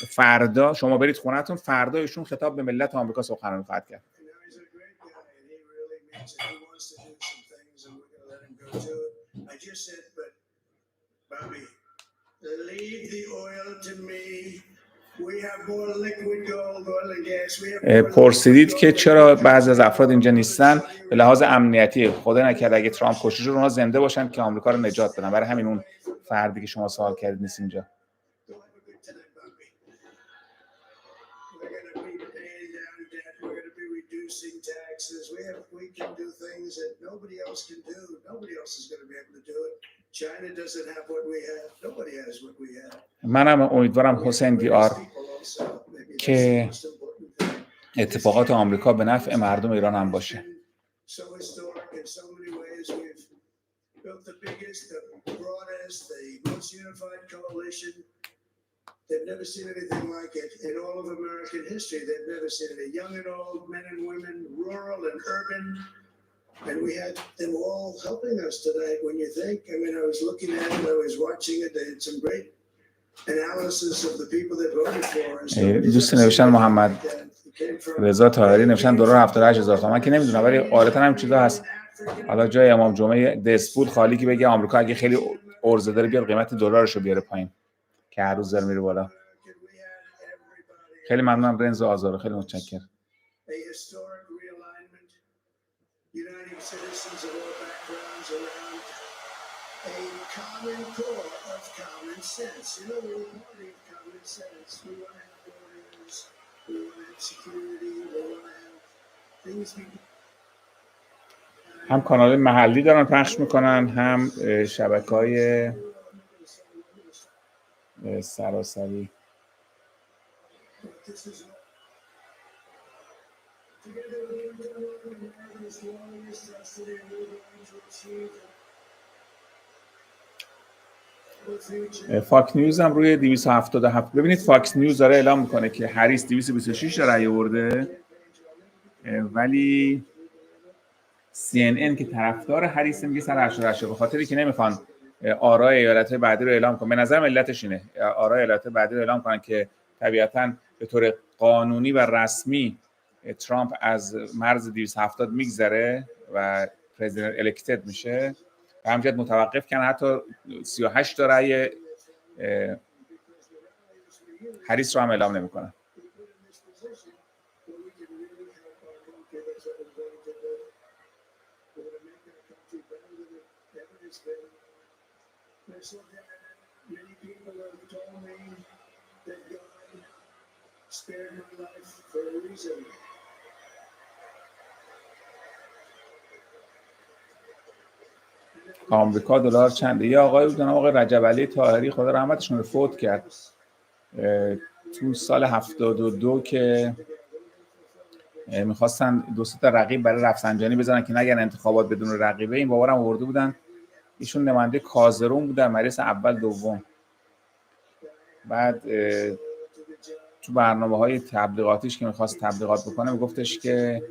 فردا شما برید خونه‌تون، فردا ایشون خطاب به ملت آمریکا سخنرانی خواهد کرد. پرسیدید که چرا بعضی از افراد اینجا نیستن؟ به لحاظ امنیتی، خدا نکرده اگه ترامپ کشته شد اونها زنده باشن که آمریکا رو نجات بدن. برای همین اون فردی که شما سوال کردید نیست اینجا. منم امیدوارم حسین دیار که اتفاقات آمریکا به نفع مردم ایران هم باشه. They've never seen anything like it in all of American history. They've never seen it. Young and old, men and women, rural and urban. And we had them all helping us tonight. When you think, I mean, I was looking at it, I was watching it. They had some great analysis of the people that voted for us. دوست نوشتن محمد رضا طاهری نوشتن $78,000 من که نمیدونم، ولی عادتا هم چیزا هست. حالا جای امام جمعه دسپول خالی که بگه آمریکا اگه خیلی عرضه داره بیاد قیمت دلارشو بیاره پایین که هر روز داره میره بالا. خیلی ممنونم رنز آزارو، خیلی متشکرم. هم کانال محلی دارن پخش میکنن، هم شبکه‌های سراسری. فاکس نیوز هم روی 277. ببینید فاکس نیوز داره اعلام میکنه که هریس 226 رأی آورده، ولی CNN که طرفدار هریس میگه 188 به خاطری که نمیخوان آرای ایالت‌های بعدی رو اعلام کنن. به نظر ملتش اینه آرای ایالت‌های بعدی رو اعلام کنن که طبیعتاً به طور قانونی و رسمی ترامپ از مرز 270 میگذره و پرزیدنت الکتد میشه. به همین جهت متوقف کردن، حتی 38 تا رأی هریس رو هم اعلام نمیکنن. آمریکا $1 چنده؟ یه آقای بودن، آقای رجب علی طاهری، خدا رحمتشون رو، فوت کرد. تو سال 72 که میخواستن دو سه تا رقیب برای رفسنجانی بزنن که نگن انتخابات بدون رقیبه، این بابا هم آورده بودن. ایشون نماینده کازرون بودن، مجلس اول دوم. بعد تو برنامه‌های تبلیغاتیش که می‌خواست تبلیغات بکنه میگفتش که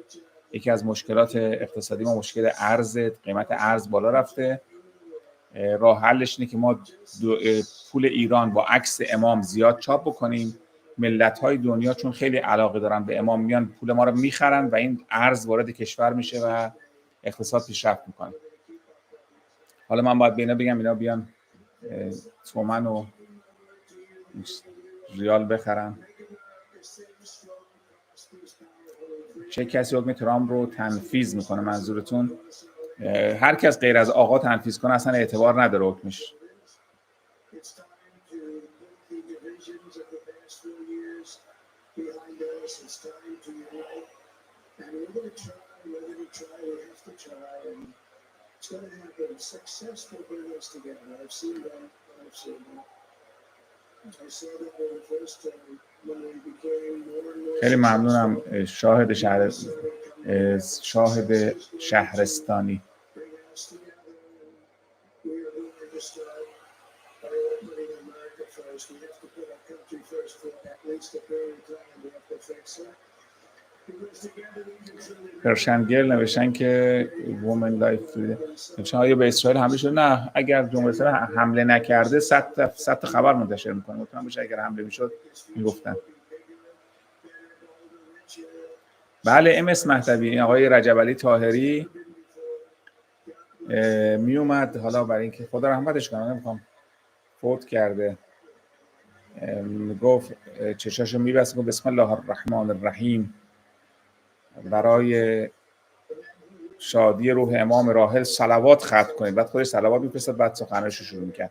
یکی از مشکلات اقتصادی ما مشکل ارز، قیمت ارز بالا رفته، راه حلش اینه که ما پول ایران با عکس امام زیاد چاپ بکنیم، ملت‌های دنیا چون خیلی علاقه دارن به امام میان پول ما رو میخرن و این ارز وارد کشور میشه و اقتصاد پیشرفت میکنه. حالا من باید به اینا بگم اینا بیان تومن و ریال بخرن. چه کسی حکم ترامپ رو تنفیذ میکنه؟ منظورتون هر کس غیر از آقا تنفیذ کنه اصلا اعتبار نداره حکمش. خیلی ممنونم شاهد شهرستانی. پرشنگل نوشتن که وومن لایف نوشتن آیا به اسرائیل حمله شده؟ نه، اگر جمهوری اسلامی حمله نکرده 100 خبر منتشر میکنه. مطمئن باشه اگر حمله میشد میگفتن. بله ام اس مهدوی، آقای رجب علی طاهری میومد، حالا برای اینکه خدا رحمتش کنه نمیخوام، فوت کرده، گفت چشاشو میبست، گفت بسم الله الرحمن الرحیم، برای شادی روح امام راحل صلوات ختم کنید. بعد خودش صلوات میفرستاد، بعد سخنرانیشو شروع میکرد.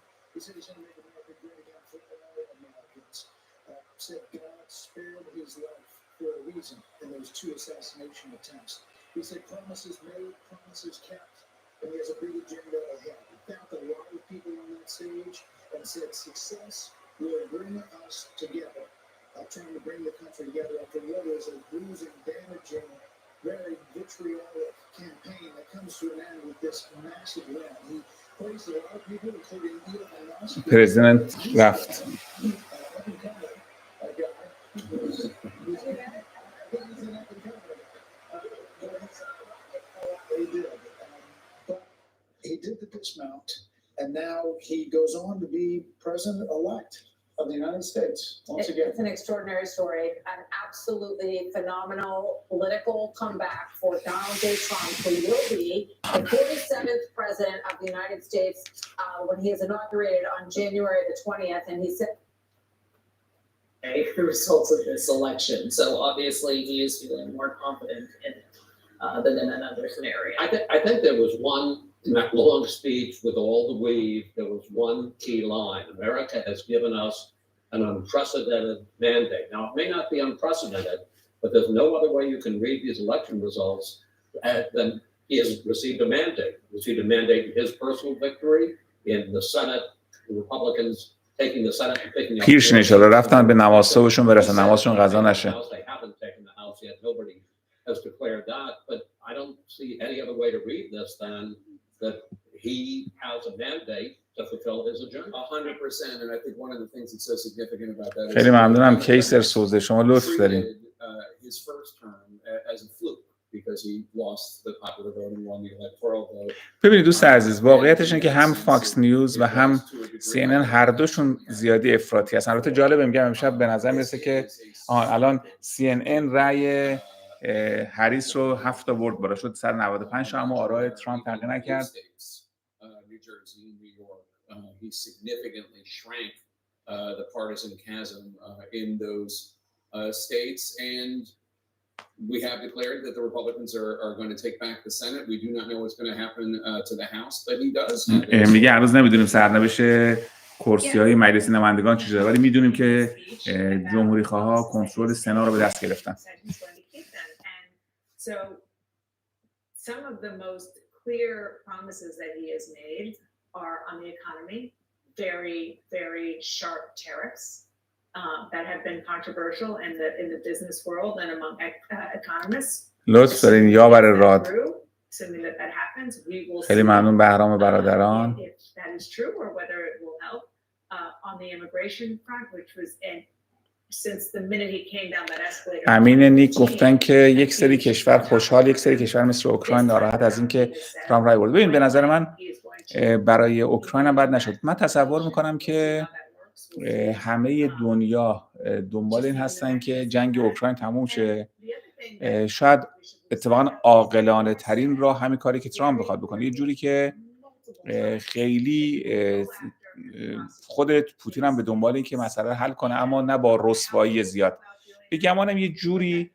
Trying to bring the country together after what is a bruising, damaging, very vitriolic campaign that comes to an end with this massive win. He praised a lot of people, including Elon Musk. President رفت. He did the dismount, and now he goes on to be president-elect of the United States. Once again, it's an extraordinary story, an absolutely phenomenal political comeback for Donald J. Trump, who will be the 47th president of the United States when he is inaugurated on January the 20th. And he said the results of this election. So obviously he is feeling more confident in it than in another scenario. I think there was one, in that long speech with all the weave, there was one key line. America has given us an unprecedented mandate. Now, it may not be unprecedented, but there's no other way you can read these election results than he has received a mandate. He received a mandate in his personal victory, in the Senate, the Republicans taking the Senate and picking up... پیرش نشاله رفتن به نماز صبحشون برسن، نمازشون قضا نشه. They haven't taken the House yet. Nobody has declared that, but I don't see any other way to read this than that he has a mandate to fulfill his agenda. 100%, and I think one of the things that's so significant about that خیلی ممنونم کیسر سوزه، شما لطف دارین. His first term as a fluke because he lost the popular vote and won the electoral vote. ببینید دوست عزیز، واقعیتش اینه که هم فاکس نیوز و هم CNN هر دوشون زیادی افراطی هستن. البته جالبه، میگم امشب به نظر میرسه که الان CNN رأی هریس رو 7 آورد بالا، شد 195 تا، اما آرای ترامپ تغییر نکرد. New Jersey, New York, he significantly shrank the partisan chasm in those states, and we have declared that the Republicans are going to take back the Senate. We do not know what's going to happen to the House, but he does. میگه هنوز نمیدونیم سرنوشت کرسی‌های مجلس نمایندگان چی شده، ولی میدونیم که جمهوری‌خواها کنترل سنا رو به دست گرفتن. So some of the most clear promises that he has made are on the economy, very, very sharp tariffs, that have been controversial in the business world and among economists. لطف دارین یا برای راد. Assuming that happens, we will خیلی ممنون بهرام برادران. if that is true or whether it will help on the immigration front, which was since the minute he came down that escalator. امین نیک گفتن که یک سری کشور خوشحال، یک سری کشور مثل اوکراین ناراحت از اینکه ترامپ رای برد. ببین به نظر من برای اوکراین هم بد نشد. من تصور میکنم که همه دنیا دنبال این هستن که جنگ اوکراین تموم شه. شاید اتفاقا عاقلانه ترین راه همین کاری که ترامپ بخواد بکنه، یه جوری که خیلی خود پوتین هم به دنبال این که مسئله حل کنه، اما نه با رسوایی زیاد. بگمانم یه جوری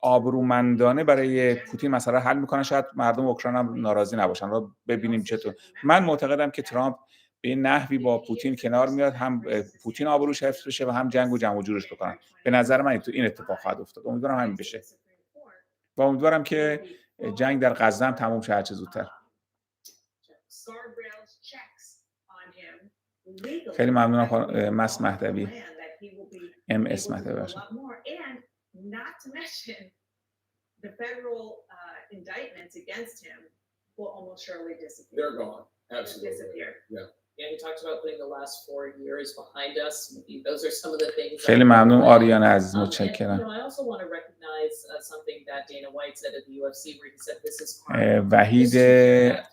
آبرومندانه برای پوتین مسئله حل میکنه، شاید مردم اوکراین هم ناراضی نباشن. رو ببینیم چطور. من معتقدم که ترامپ به این نحوی با پوتین کنار میاد، هم پوتین آبروش حفظ بشه و هم جنگ و جمع و جورش بکنن. به نظر من این اتفاق خواهد افتاد. امیدوارم همین بشه. و امیدوارم که جنگ در غزه هم تموم شه هر چه زودتر. خیلی ممنونم خانم مهدوی. MS مهدوی باشه. Not to mention the federal indictments against him will almost surely disappear. They're gone. Absolutely. Disappear. Yeah. Yeah, he talked about putting the last 4 years behind us. Those are some of the things. خیلی ممنون آریانا عزیز، متشکرم. I also want to recognize something that Dana White said at the UFC where he said this is وحید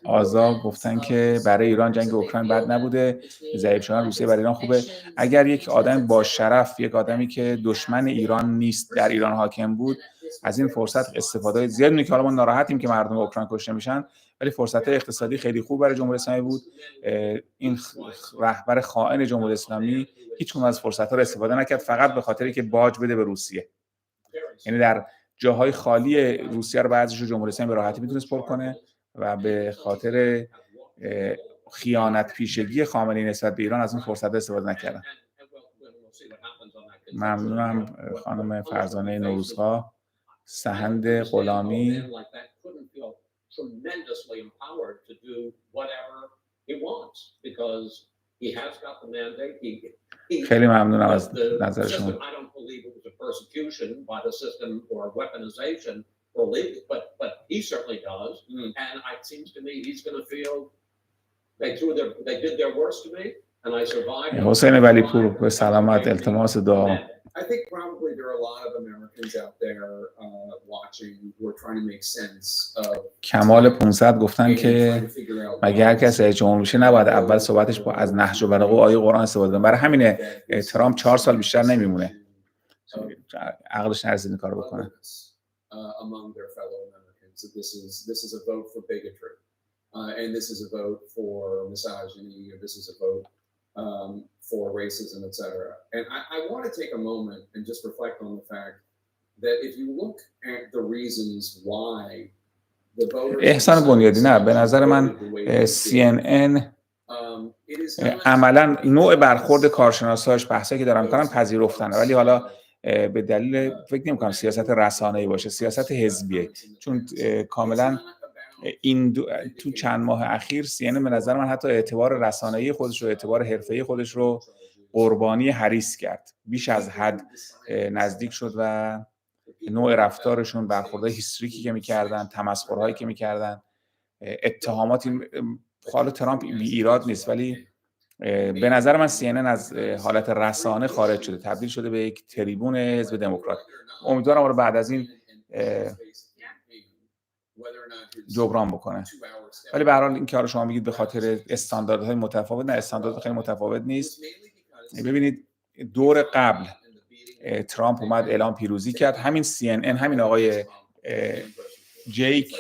آزاد گفتن که برای ایران جنگ اوکراین بد نبوده، ضعیف شدن روسیه برای ایران خوبه. اگر یک آدم با شرف، یک آدمی که دشمن ایران نیست در ایران حاکم بود، از این فرصت استفاده زیاد می‌کنه که حالا ما ناراحتیم که مردم اوکراین کشته میشن، ولی فرصت اقتصادی خیلی خوب برای جمهوری اسلامی بود. این رهبر خائن جمهوری اسلامی هیچ کدوم از فرصت‌ها رو استفاده نکرد، فقط به خاطری که باج بده به روسیه. یعنی در جاهای خالی روسیه رو بعضیش رو جمهوری اسلامی به راحتی میتونست پر کنه و به خاطر خیانت پیشگی خامنه‌ای نسبت به ایران از اون فرصت استفاده نکردن. ممنونم خانم فرزانه نوروزها، سهند غلامی. tremendously empowered to do whatever he wants because he has got the mandate. خیلی ممنونم از نظر شما. I don't believe it was a persecution by the system or weaponization or legal, but he certainly does. And it seems to me he's going to feel they did their worst to me and I survived. حسین ولی پور به سلامت، التماس دعا. I think probably there are a lot of Americans out there watching who are trying to make sense of. کمال 500 گفتن که مگه هر کسی رئیس جمهور میشه نباید اول صحبتش با از نهج البلاغه و آیه قرآن استفاده کنه. برای همینه ترامپ 4 سال بیشتر نمیمونه. عقلش نرسید این کارو بکنه. Among their fellow Americans, this is a vote for bigotry, and this is a vote for misogyny, or this is a vote for racism, etc. And I want to take a moment and just reflect on the fact that if you look at the reasons why the voters احسان بنیادی نه، به نظر من CNN عملا نوع برخورد کارشناساش بحثایی که دارن میکنن پذیرفتن، ولی حالا به دلیل فکر نمی‌کنم سیاست رسانه‌ای باشه، سیاست حزبیه، چون کاملا این تو چند ماه اخیر CNN به نظر من حتی اعتبار رسانه‌ای خودش رو، اعتبار حرفه‌ای خودش رو قربانی هریس کرد، بیش از حد نزدیک شد و نوع رفتارشون، برخوردهای هیستریکی که می‌کردن، تمسخرهایی که می‌کردن، اتهاماتی، حالا ترامپ بی ایراد نیست ولی به نظر من CNN از حالت رسانه خارج شده، تبدیل شده به یک تریبون حزب دموکرات. امیدوارم رو بعد از این جبران بکنه. ولی به هر حال این که شما میگید به خاطر استانداردهای متفاوت، نه، استاندارد خیلی متفاوت نیست. ببینید دور قبل ترامپ اومد اعلام پیروزی کرد، همین CNN، همین آقای جیک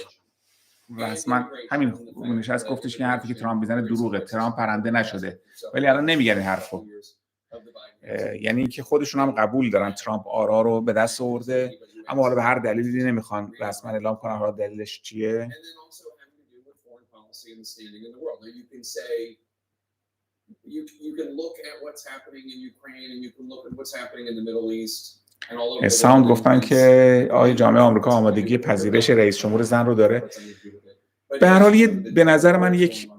رسما همین نشست گفتش که حرفی که ترامپ میزنه دروغه، ترامپ پرنده نشده، ولی الان نمیگن این حرفو. یعنی اینکه خودشون هم قبول دارن ترامپ آرا رو به دست آورده، اما حالا به هر دلیلی نمیخوان رسما اعلام کنن حالا دلیلش چیه. ساوند گفتن که آیا جامعه آمریکا آمادگی پذیرش رئیس جمهور زن رو داره؟ به هر حال به نظر من یک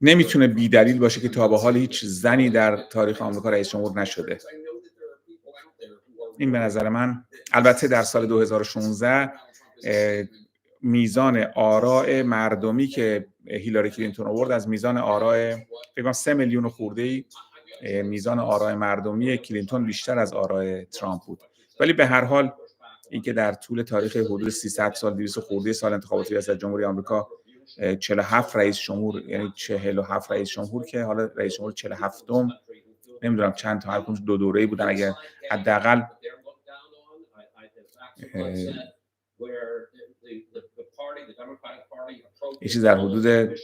نمیتونه بی دلیل باشه که تا به حال هیچ زنی در تاریخ آمریکا رئیس جمهور نشده. این به نظر من، البته در سال 2016 میزان آراء مردمی که هیلاری کلینتون آورد از میزان آراء فکر کنم 3 میلیون خورده‌ای میزان آراء مردمی کلینتون بیشتر از آراء ترامپ بود. ولی به هر حال اینکه در طول تاریخ حدود 300 سال 200 خورده سال انتخابات ریاست جمهوری آمریکا 47 رئیس جمهور، یعنی 47 رئیس جمهور که حالا رئیس جمهور 47م نمیدونم چند تا، هر کدومش 2 دوره‌ای بودن، اگر حداقل یه چیز در حدود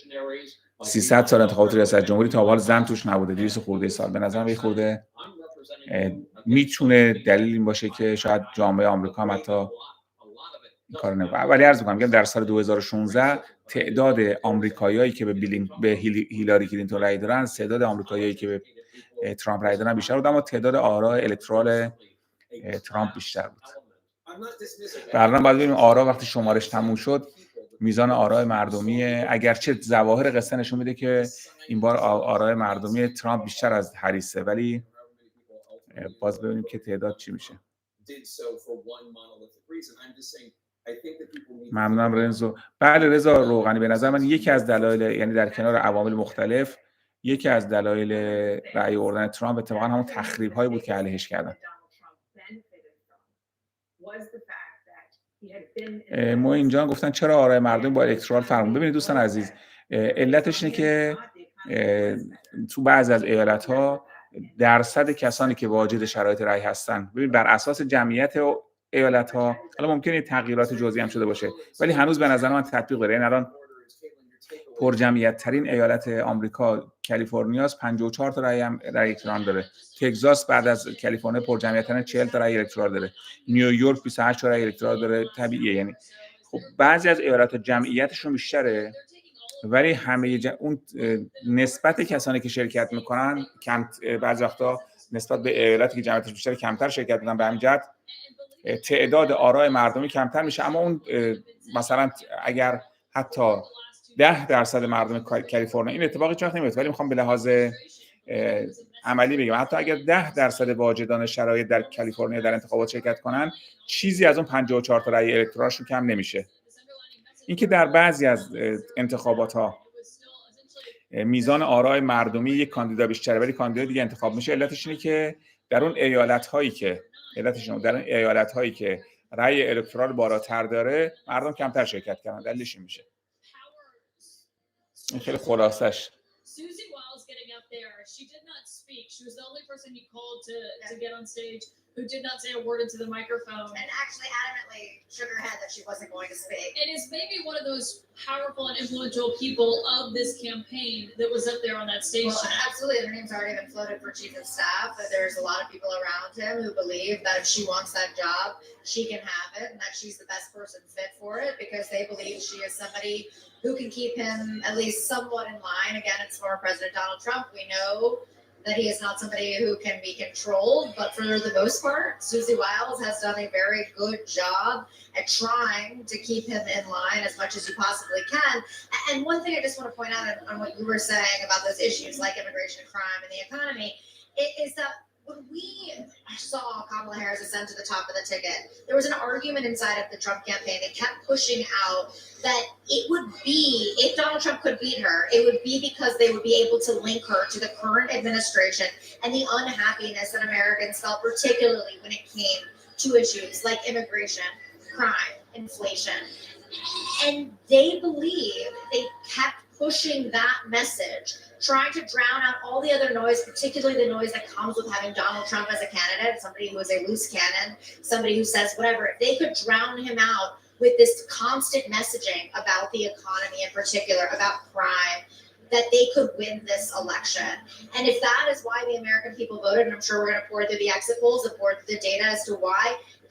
300 سال انتخابات ریاست جمهوری تا حال زن توش نبوده، 200 خورده سال. به نظرم یه خورده میتونه دلیل این باشه که شاید جامعه آمریکا هم حتی این کارو نکنه. ولی عرض می‌کنم در سال 2016 تعداد آمریکاییایی که به هیلاری کلینتون رای دادن، تعداد آمریکاییایی که به ترامپ رای دادن بیشتر بود، اما تعداد آرا الکترال ترامپ بیشتر بود. بعداً باید ببینیم آرا وقتی شمارش تموم شد میزان آراء مردمی، اگرچه ظواهر قصه نشون میده که این بار آراء مردمی ترامپ بیشتر از هریسه، ولی باز ببینیم که تعداد چی میشه. ممنونم رنزو. بله رضا روغنی، به نظر من یکی از دلایل، یعنی در کنار عوامل مختلف، یکی از دلایل رأی آوردن ترامپ اتفاقا همون تخریب‌هایی بود که علیهش کردن. ما اینجا گفتن چرا آراء مردم با الکترال فرق می‌کنه. ببینید دوستان عزیز، علتش اینه که تو بعضی از ایالت‌ها درصد کسانی که واجد شرایط رأی هستن، ببین بر اساس جمعیت ایالت‌ها، حالا ممکنه تغییرات جزئی هم شده باشه ولی هنوز به نظر من تطبیق داره. یعنی الان پرجمعیت ترین ایالت آمریکا کالیفرنیاست، 54 تا رأی الکترال داره. تگزاس بعد از کالیفرنیا پرجمعیت ترین 40 تا رأی الکترال داره. نیویورک 28 تا رأی الکترال داره. طبیعیه. یعنی خب بعضی از ایالت‌ها جمعیتشون بیشتره ولی همه اون نسبت کسانی که شرکت میکنن کم، بعضی وقتا نسبت به ایالتی که جمعیتش بیشتره کمتر شرکت میکنن، به همین جهت تعداد آراء مردمی کمتر میشه. اما اون مثلا اگر حتی 10% مردم کالیفرنیا، این اتفاقی چرا نمیفته ولی میخوام به لحاظ عملی بگم، حتی اگر 10% واجدان شرایط در کالیفرنیا در انتخابات شرکت کنن، چیزی از اون 54 تا رأی الکترالشون کم نمیشه. اینکه در بعضی از انتخابات‌ها میزان آراء مردمی یک کاندیدا بیشتره ولی کاندیدا دیگه انتخاب میشه، علتش اینه که در اون ایالت‌هایی که رأی الکترال بالاتر داره مردم کمتر شرکت کردن. دلیلش این میشه. این خیلی خلاصش. Susie Wiles getting up there, she did not speak. She was the only person you called to get on stage who did not say a word into the microphone. And actually adamantly shook her head that she wasn't going to speak. It is maybe one of those powerful and influential people of this campaign that was up there on that stage. Well, absolutely. Her name's already been floated for chief of staff, but there's a lot of people around him who believe that if she wants that job, she can have it and that she's the best person fit for it because they believe she is somebody who can keep him at least somewhat in line. Again, it's former President Donald Trump. We know that he is not somebody who can be controlled, but for the most part, Susie Wiles has done a very good job at trying to keep him in line as much as you possibly can. And one thing I just want to point out on what you were saying about those issues like immigration and crime and the economy is that when we saw Kamala Harris ascend to the top of the ticket, there was an argument inside of the Trump campaign that kept pushing out that it would be, if Donald Trump could beat her, it would be because they would be able to link her to the current administration and the unhappiness that Americans felt, particularly when it came to issues like immigration, crime, inflation. And they believe they kept pushing that message, trying to drown out all the other noise, particularly the noise that comes with having Donald Trump as a candidate, somebody who is a loose cannon, somebody who says whatever. If they could drown him out with this constant messaging about the economy in particular, about crime, that they could win this election. And if that is why the American people voted, and I'm sure we're going to pour through the exit polls and pour through the data as to why,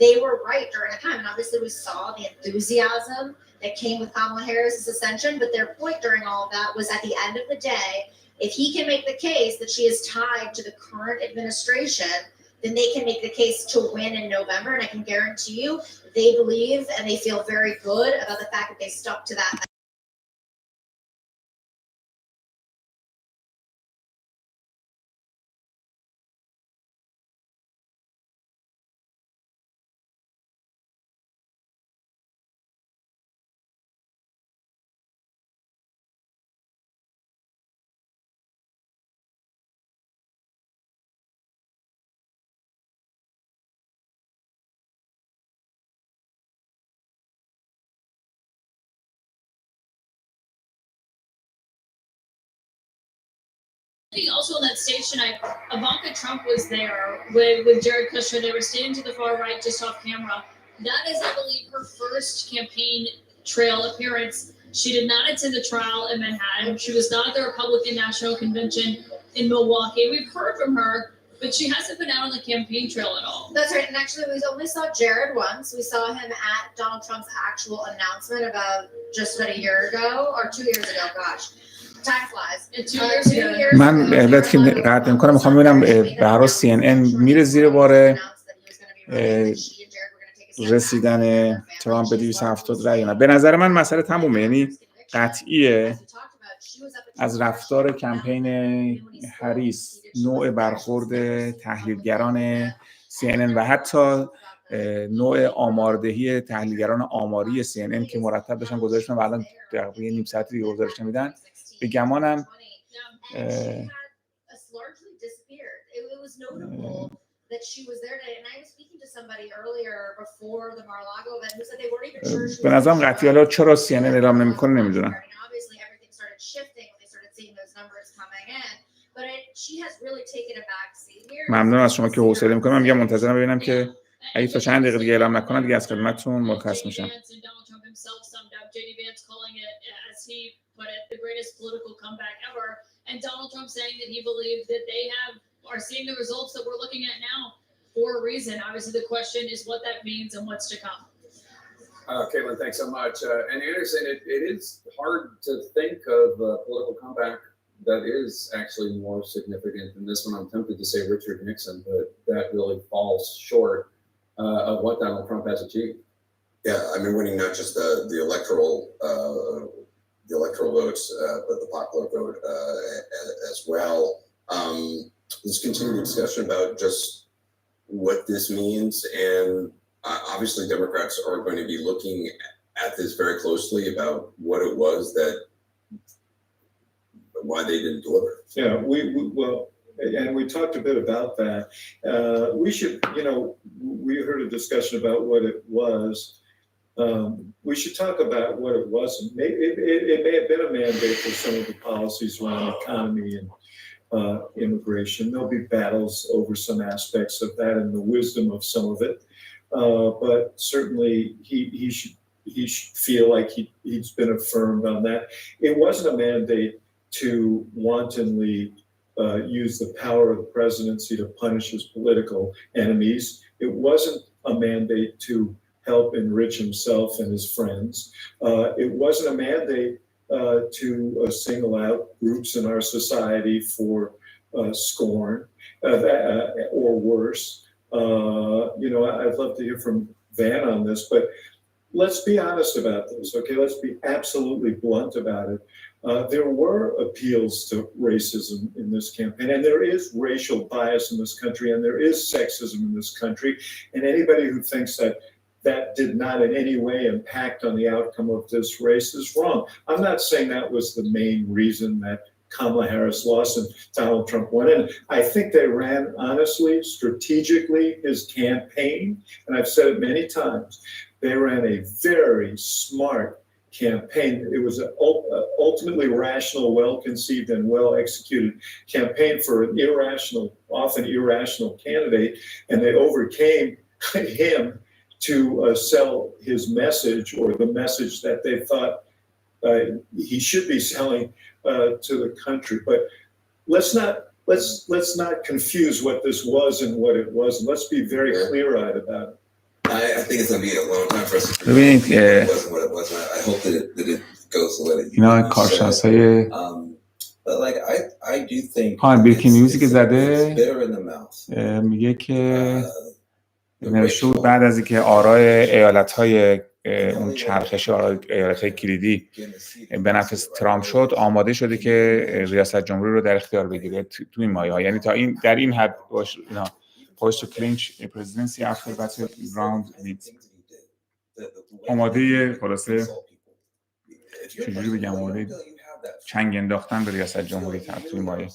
they were right during the time. And obviously we saw the enthusiasm that came with Kamala Harris's ascension, but their point during all of that was at the end of the day, if he can make the case that she is tied to the current administration, then they can make the case to win in November. And I can guarantee you, they believe and they feel very good about the fact that they stuck to that think also on that stage tonight, Ivanka Trump was there with Jared Kushner. They were standing to the far right, just off camera. That is, I believe, her first campaign trail appearance. She did not attend the trial in Manhattan. She was not at the Republican National Convention in Milwaukee. We've heard from her, but she hasn't been out on the campaign trail at all. That's right. And actually, we only saw Jared once. We saw him at Donald Trump's actual announcement about just about a year ago, or 2 years ago, gosh. Time flies. 2 years ago. من علت که قطع میکنم میخوام ببینم برای CNN میره زیر بار رسیدن ترامپ به 270 رای یا نه. به نظر من مسئله تمومه، یعنی قطعیه از رفتار کمپین هریس، نوع برخورد تحلیلگران CNN و حتی نوع آماردهی تحلیلگران آماری CNN که مرتب داشتن گزارش میدن و الان تقریبا نیم ساعتی دیگه گزارش میدن، به گمانم به نظرم قطعی حالا چرا CNN اعلام نمیکنه نمیدونم. ممنون از شما که حوصله میکنم. من میگم منتظرم ببینم که اگه تا چند دقیقه دیگه اعلام نکنن دیگه از خدمتتون مرخص میشم. And Donald Trump saying that he believes that they are seeing the results that we're looking at now for a reason. Obviously, the question is what that means and what's to come. Caitlin, thanks so much. And Anderson, it is hard to think of a political comeback that is actually more significant than this one. I'm tempted to say Richard Nixon, but that really falls short of what Donald Trump has achieved. Yeah, I mean, winning not just the electoral votes, but the popular vote as well. There's continued discussion about just what this means, and obviously Democrats are going to be looking at this very closely about what it was that, why they didn't deliver. Yeah, well, and we talked a bit about that. We should, we heard a discussion about what it was. We should talk about what it wasn't. It may have been a mandate for some of the policies around the economy and immigration. There'll be battles over some aspects of that and the wisdom of some of it. But certainly he should feel like he's been affirmed on that. It wasn't a mandate to wantonly use the power of the presidency to punish his political enemies. It wasn't a mandate to help enrich himself and his friends. It wasn't a mandate to single out groups in our society for scorn or worse. I'd love to hear from Van on this, but let's be honest about this, okay? Let's be absolutely blunt about it. There were appeals to racism in this campaign, and there is racial bias in this country, and there is sexism in this country, and anybody who thinks that did not in any way impact on the outcome of this race is wrong. I'm not saying that was the main reason that Kamala Harris lost and Donald Trump won in. I think they ran, honestly, strategically, his campaign, and I've said it many times, they ran a very smart campaign. It was an ultimately rational, well-conceived, and well-executed campaign for an often irrational candidate, and they overcame him to sell his message, or the message that they thought he should be selling to the country. But let's not confuse what this was and what it wasn't. Let's be very clear-eyed about it. I think it's going to be a long time for us to figure out what it wasn't what it wasn't. I hope that it goes the way that you said. But like I do think بیرکین نیوزی که it's زده bitter in the mouth. میگه که نوشته بود بعد از اینکه آرای ایالت‌های اون چرخش آرای ایالت‌های کلیدی به نفع ترامپ شد، آماده شده که ریاست جمهوری رو در اختیار بگیره تو این مایه‌ها. یعنی تا این در این حد poised to clinch a presidency after battle round with آماده خلاصه چجوری بگم آماده چنگ انداختن به ریاست جمهوری تو این مایه.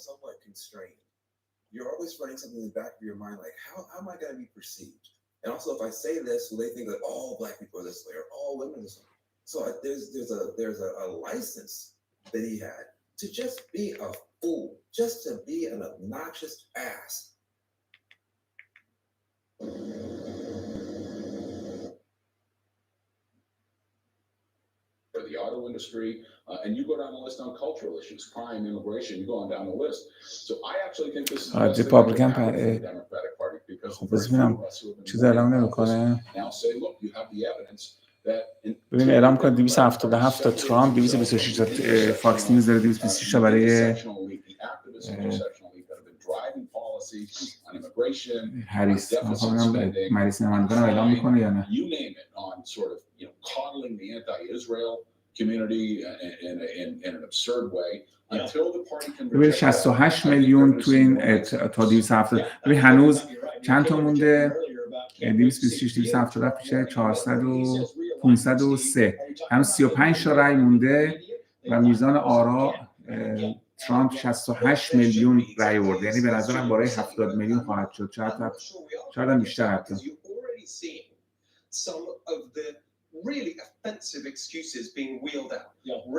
You're always running something in the back of your mind, like, how am I going to be perceived? And also, if I say this, will they think that all black people are this way or all women are this way? So there's a license that he had to just be a fool, just to be an obnoxious ass. For the auto industry, and you go down the list on cultural issues, crime, immigration, you go on down the list. So I actually think this is the best thing that could happen for the Democratic Party because خب ببینم چیز اعلام نمیکنه. now say, look, you have the evidence that ببین اعلام کنه 277 تا ترامپ، 226 تا فاکس نیوز داره، 226 تا برای هریس. ببینم مریس نمایندگان اعلام میکنه یا نه. you name it on sort of, you know, coddling the anti-Israel community in an absurd way until the party can ببین 68 میلیون تو این تا 270. ببین هنوز چند تا مونده؟ 226 277 میشه 400 و 503. هنوز 35 تا رای مونده و میزان آرا ترامپ 68 میلیون رای برده، یعنی به نظرم بالای 70 میلیون خواهد شد، شاید بیشتر حتی. Some of the really offensive excuses being wheeled out.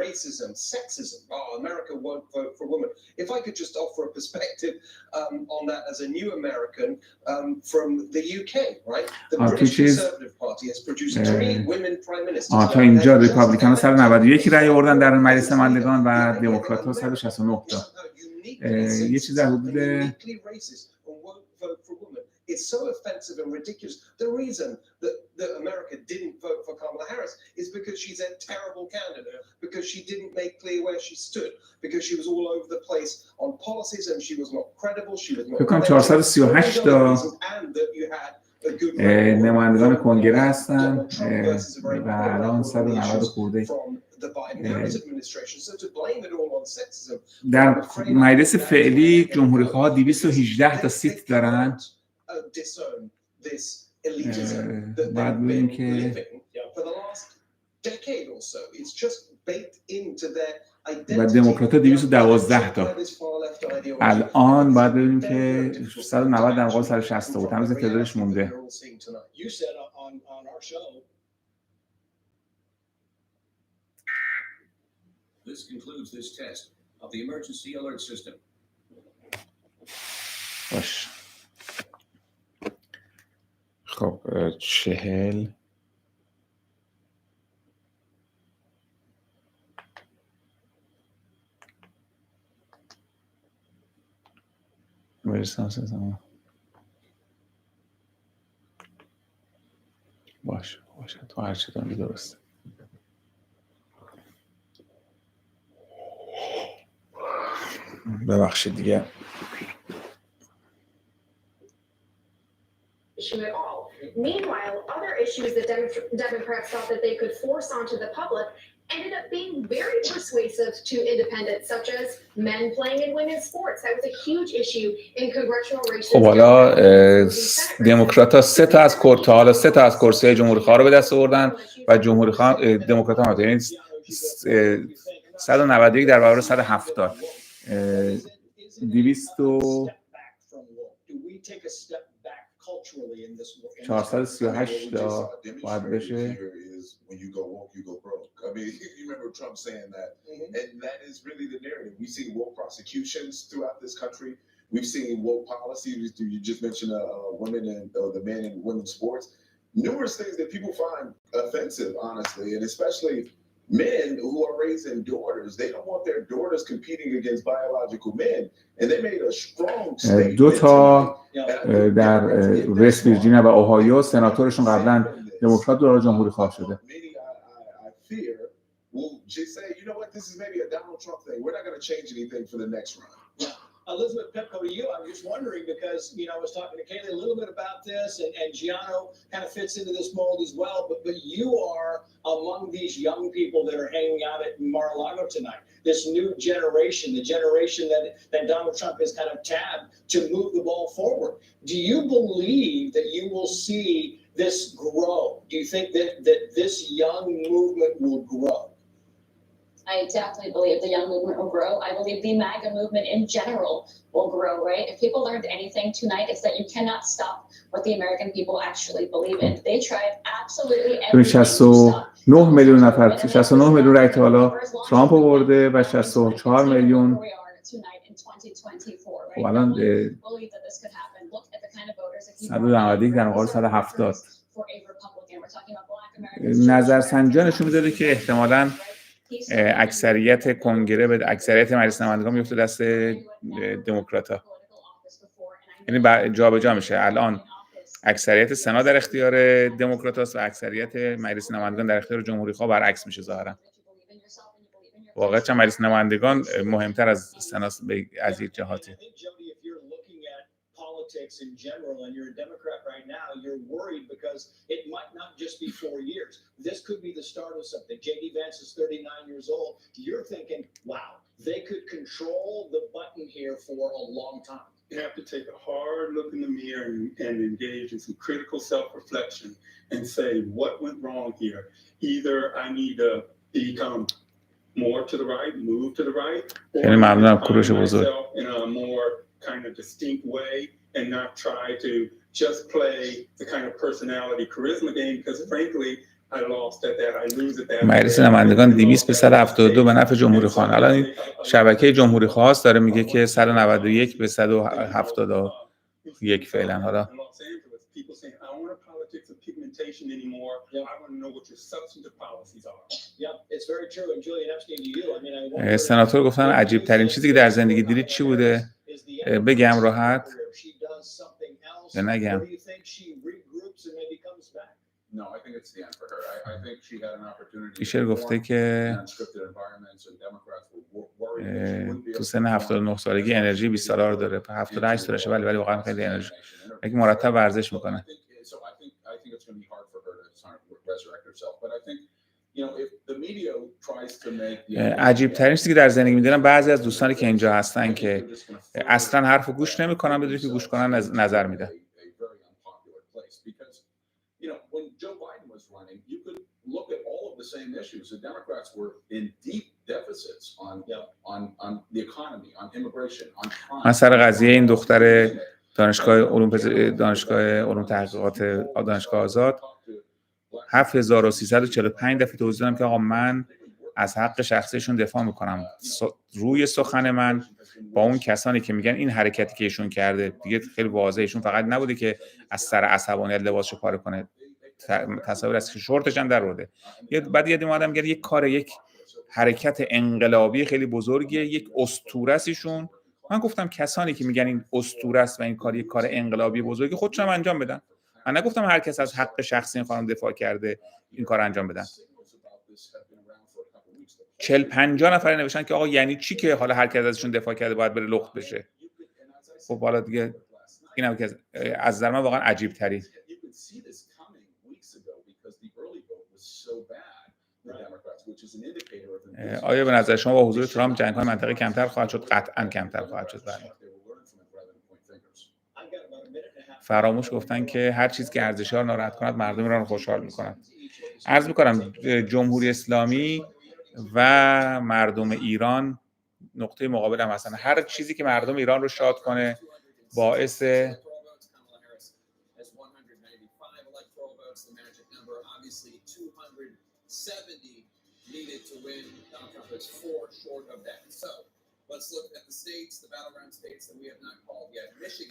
Racism, sexism. Oh, America won't vote for women. If I could just offer a perspective on that as a new American from the UK, right? The British Conservative Party has produced 3 women prime ministers. تا اینجا ریپابلیکن 191 رای آوردن در مجلس نمایندگان و دموکرات ها 169 تا. یه چیز در حدود It's so offensive and ridiculous. The reason that America didn't vote for Kamala Harris is because she's a terrible candidate, because she didn't make clear where she stood, because she was all over the place on policies and she was not credible, she was not. فکر کنم 438 تا نمایندگان کنگره هستن و الان 190 خورده. در مجلس فعلی جمهوری‌خواها 218 تا سیت دارن. بعد ببینیم که و دموکرات ها 212 تا. الان باید ببینیم که 190 در مقابل 160 بود، هنوز تعدادش مونده. This concludes this test of the emergency alert system. باش. خب 40 باشه تو هر چی داری درسته. ببخشید دیگه. Issue at all. Meanwhile, other issues that Democrats thought that they could force onto the public ended up being very persuasive to independents, such as men playing in women's sports. That was a huge issue in congressional races. خب حالا دموکرات‌ها 3 تا از کرسی‌های جمهوری‌خواه رو به دست آوردن و جمهوری‌خواه دموکرات‌ها یعنی 191 در برابر 170. 438 تا باید بشه. When you go woke, you go broke. I mean, you remember Trump saying that, and that is really the narrative. We've seen woke prosecutions throughout this country. We've seen woke policies. You just mentioned women and the men in women's sports. Numerous things that people find offensive, honestly, and especially men who are raising daughters. They don't want their daughters competing against biological men, and they made a strong statement. 2 تا در وست ویرجینیا و اوهایو سناتورشون قبلا دموکرات و جمهوری خواه شده. Will just say, you know what, this is maybe a Donald Trump thing. We're not going to change anything for the next round. Elizabeth, Pepco, to you, I'm just wondering because, you know, I was talking to Kaylee a little bit about this, and Giano kind of fits into this mold as well, but you are among these young people that are hanging out at Mar-a-Lago tonight. This new generation, the generation that Donald Trump has kind of tabbed to move the ball forward. Do you believe that you will see this grow? Do you think that this young movement will grow? I definitely believe the young movement will grow. I believe the MAGA movement in general will grow, right? If people learned anything tonight, it's that you cannot stop what the American people actually believe in. They tried absolutely everything to stop. 69 میلیون نفر 69 میلیون رای تا حالا ترامپ آورده و 64 میلیون 2024, خب right? الان No one believed that this could happen. Look at the kind of voters that keep 191 در مقابل 170. for a Republican. We're talking about Black Americans. نظرسنجی نشون میداده که احتمالاً اکثریت کنگره به اکثریت مجلس نمایندگان میفته دست دموکرات‌ها. یعنی جابجا میشه. الان اکثریت سنا در اختیار دموکرات‌هاست و اکثریت مجلس نمایندگان در اختیار جمهوری‌خواه برعکس میشه ظاهراً. واقعا چون مجلس نمایندگان مهمتر از سناست از یک جهاتی. Politics in general, and you're a Democrat right now, you're worried because it might not just be 4 years. This could be the start of something. J.D. Vance is 39 years old. You're thinking, wow, they could control the button here for a long time. You have to take a hard look in the mirror and engage in some critical self-reflection and say, what went wrong here? Either I need to become more to the right, move to the right, or I need to find myself in a more kind of distinct way and not try to just play the kind of personality charisma game, because frankly I lost at that, I lose at that. مجلس نمایندگان 200 به 172 به نفع جمهوری خواهان. الان این شبکه جمهوری خواست داره میگه که 191 به 171 فعلا. حالا سناتور گفتن عجیب ترین چیزی که در زندگی دیدید چی بوده؟ بگم راحت یا نگم؟ ایشر گفته که تو سن 79 سالگی انرژی 20 ساله رو داره. 78 سالشه ولی واقعا خیلی انرژی. اگه مرتب ورزش میکنه. عجیب ترین چیزی که در زندگی میدونم بعضی از دوستانی که اینجا هستن که اصلا حرفو گوش نمیکنن بدون که گوش کنن نظر میدن. من سر قضیه این دختر دانشگاه علوم تحقیقات دانشگاه آزاد 7345 دفعه توضیح دادم که آقا من از حق شخصیشون دفاع میکنم. روی سخن من با اون کسانی که میگن این حرکتی که ایشون کرده دیگه خیلی واضحه، ایشون فقط نبوده که از سر عصبانیت لباسشو پاره کنه، تصاویر از که شورتش هم در آورده. بعد یه آدم میگه یک حرکت انقلابی خیلی بزرگیه، یک اسطوره است ایشون. من گفتم کسانی که میگن این اسطوره است و این کار یک کار انقلابی بزرگی خودشون هم انجام بدن. من نگفتم هر کس از حق شخصی این خانم دفاع کرده این کار انجام بدن. 40-50 نفر نوشتن که آقا یعنی چی که حالا هر کس ازشون دفاع کرده باید بره لخت بشه. خب حالا دیگه اینم که از نظر من واقعا عجیب تری. آیا به نظر شما با حضور ترامپ جنگ‌های منطقه کمتر خواهد شد؟ قطعاً کمتر خواهد شد. فراموش گفتن که هر چیز که ارزش‌ها رو ناراحت کند مردم ایران رو خوشحال می‌کند. عرض می‌کنم جمهوری اسلامی و مردم ایران نقطه مقابل هم هستن. هر چیزی که مردم ایران رو شاد کنه باعث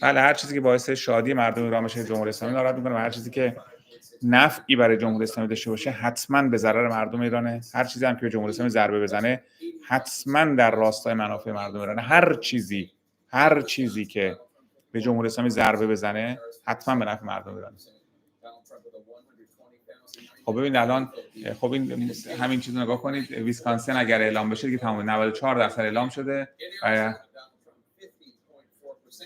بله هر چیزی که باعث شادی مردم ایران بشه جمهوری اسلامی ناراحت میکنه و هر چیزی که نفعی برای جمهوری اسلامی داشته باشه حتما به ضرر مردم ایرانه. هر چیزی هم که به جمهوری اسلامی ضربه بزنه حتما در راستای منافع مردم ایرانه. هر چیزی که به جمهوری اسلامی ضربه بزنه حتما به نفع مردم ایرانه. خب ببین الان این همین چیزو نگاه کنید. ویسکانسین اگر اعلام بشه دیگه تمام 94% اعلام شده.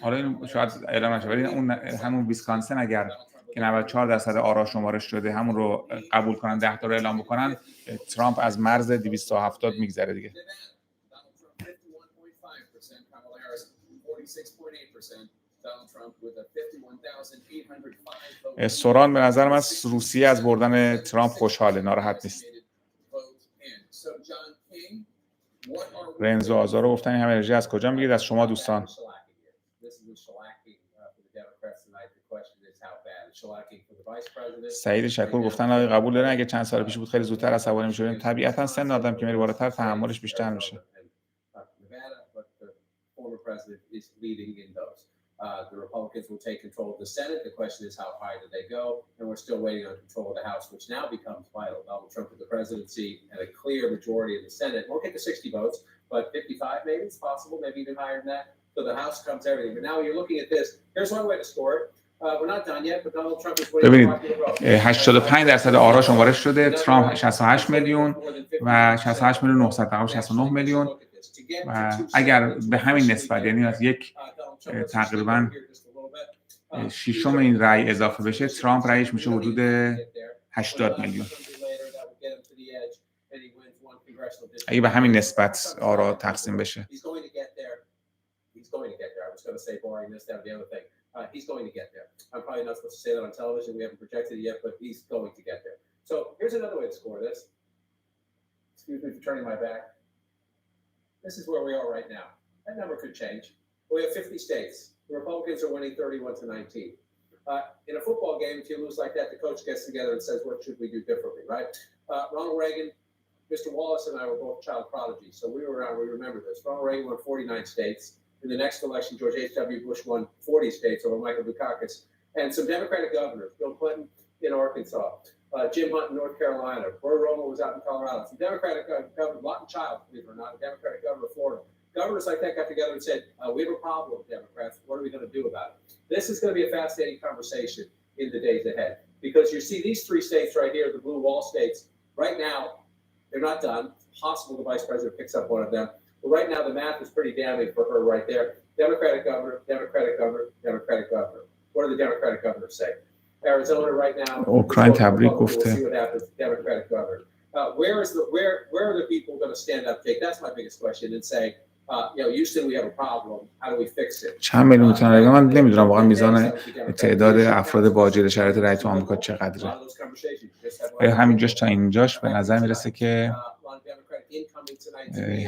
حالا این شاید اعلام نشه ولی اون همون ویسکانسین اگر که 94% آرا شمارش شده همون رو قبول کنن 10 تا رو اعلام بکنن ترامپ از مرز 270 میگذره دیگه. سوران به نظر من روسیه از بردن ترامپ خوشحاله، ناراحت نیست. رنزو آزارو گفتن همه انرژی از کجا میگیرید؟ از شما دوستان. سعید شکور گفتن آقای قبول دارن اگه چند سال پیش بود خیلی زودتر عصبانی می‌شدیم. طبیعتا سن آدم که میره بالاتر تحملش بیشتر میشه. president is leading in those. The Republicans will take control of the Senate. The question is, how high do they go? And we're still waiting on control of the House, which now becomes vital. Donald Trump with the presidency and a clear majority in the Senate. Won't get to 60 votes, but 55 maybe it's possible, maybe even higher than that. So the House comes everything. But now you're looking at this. Here's one way to score it. We're not done yet, but Donald Trump is winning. ببینید 85% آراشون وارد شده، ترامپ 68 میلیون و 68 میلیون 900 تقریبا 69 میلیون و اگر به همین نسبت یعنی از یک تقریبا ششم این رأی اضافه بشه، ترامپ رأیش میشه حدود 80 میلیون. اگه به همین نسبت آرا تقسیم بشه. He's going to get there. I'm probably not supposed to say that on television. We haven't projected it yet, but he's going to get there. So here's another way to score this. Excuse me for turning my back. This is where we are right now. That number could change. We have 50 states. The Republicans are winning 31-19. In a football game, if you lose like that, the coach gets together and says, what should we do differently, right? Ronald Reagan, Mr. Wallace and I were both child prodigies, so we were around, we remember this. Ronald Reagan won 49 states. In the next election, George H.W. Bush won 40 states over Michael Dukakis. And some Democratic governors, Bill Clinton in Arkansas, Jim Hunt in North Carolina, Roy Romo was out in Colorado. Some Democratic governors, Lawton Child, believe it or not, a Democratic governor of Florida. Governors like that got together and said, we have a problem with Democrats. What are we going to do about it? This is going to be a fascinating conversation in the days ahead. Because you see these three states right here, the blue wall states, right now, they're not done. It's possible the vice president picks up one of them. But right now, the math is pretty damning for her right there. Democratic governor, Democratic governor, Democratic governor. What do the Democratic governors say? Arizona right now. اوکراین تبریک گفته. We'll see what happens. Democratic governor. Where are the people going to stand up, Jake? That's my biggest question, and say, Houston, we have a problem. How do we fix it? چند میلیون میتونن بگم؟ من نمیدونم واقعا میزان تعداد افراد واجد شرایط رأی تو آمریکا چقدره. همینجاش تا اینجاش به نظر میرسه که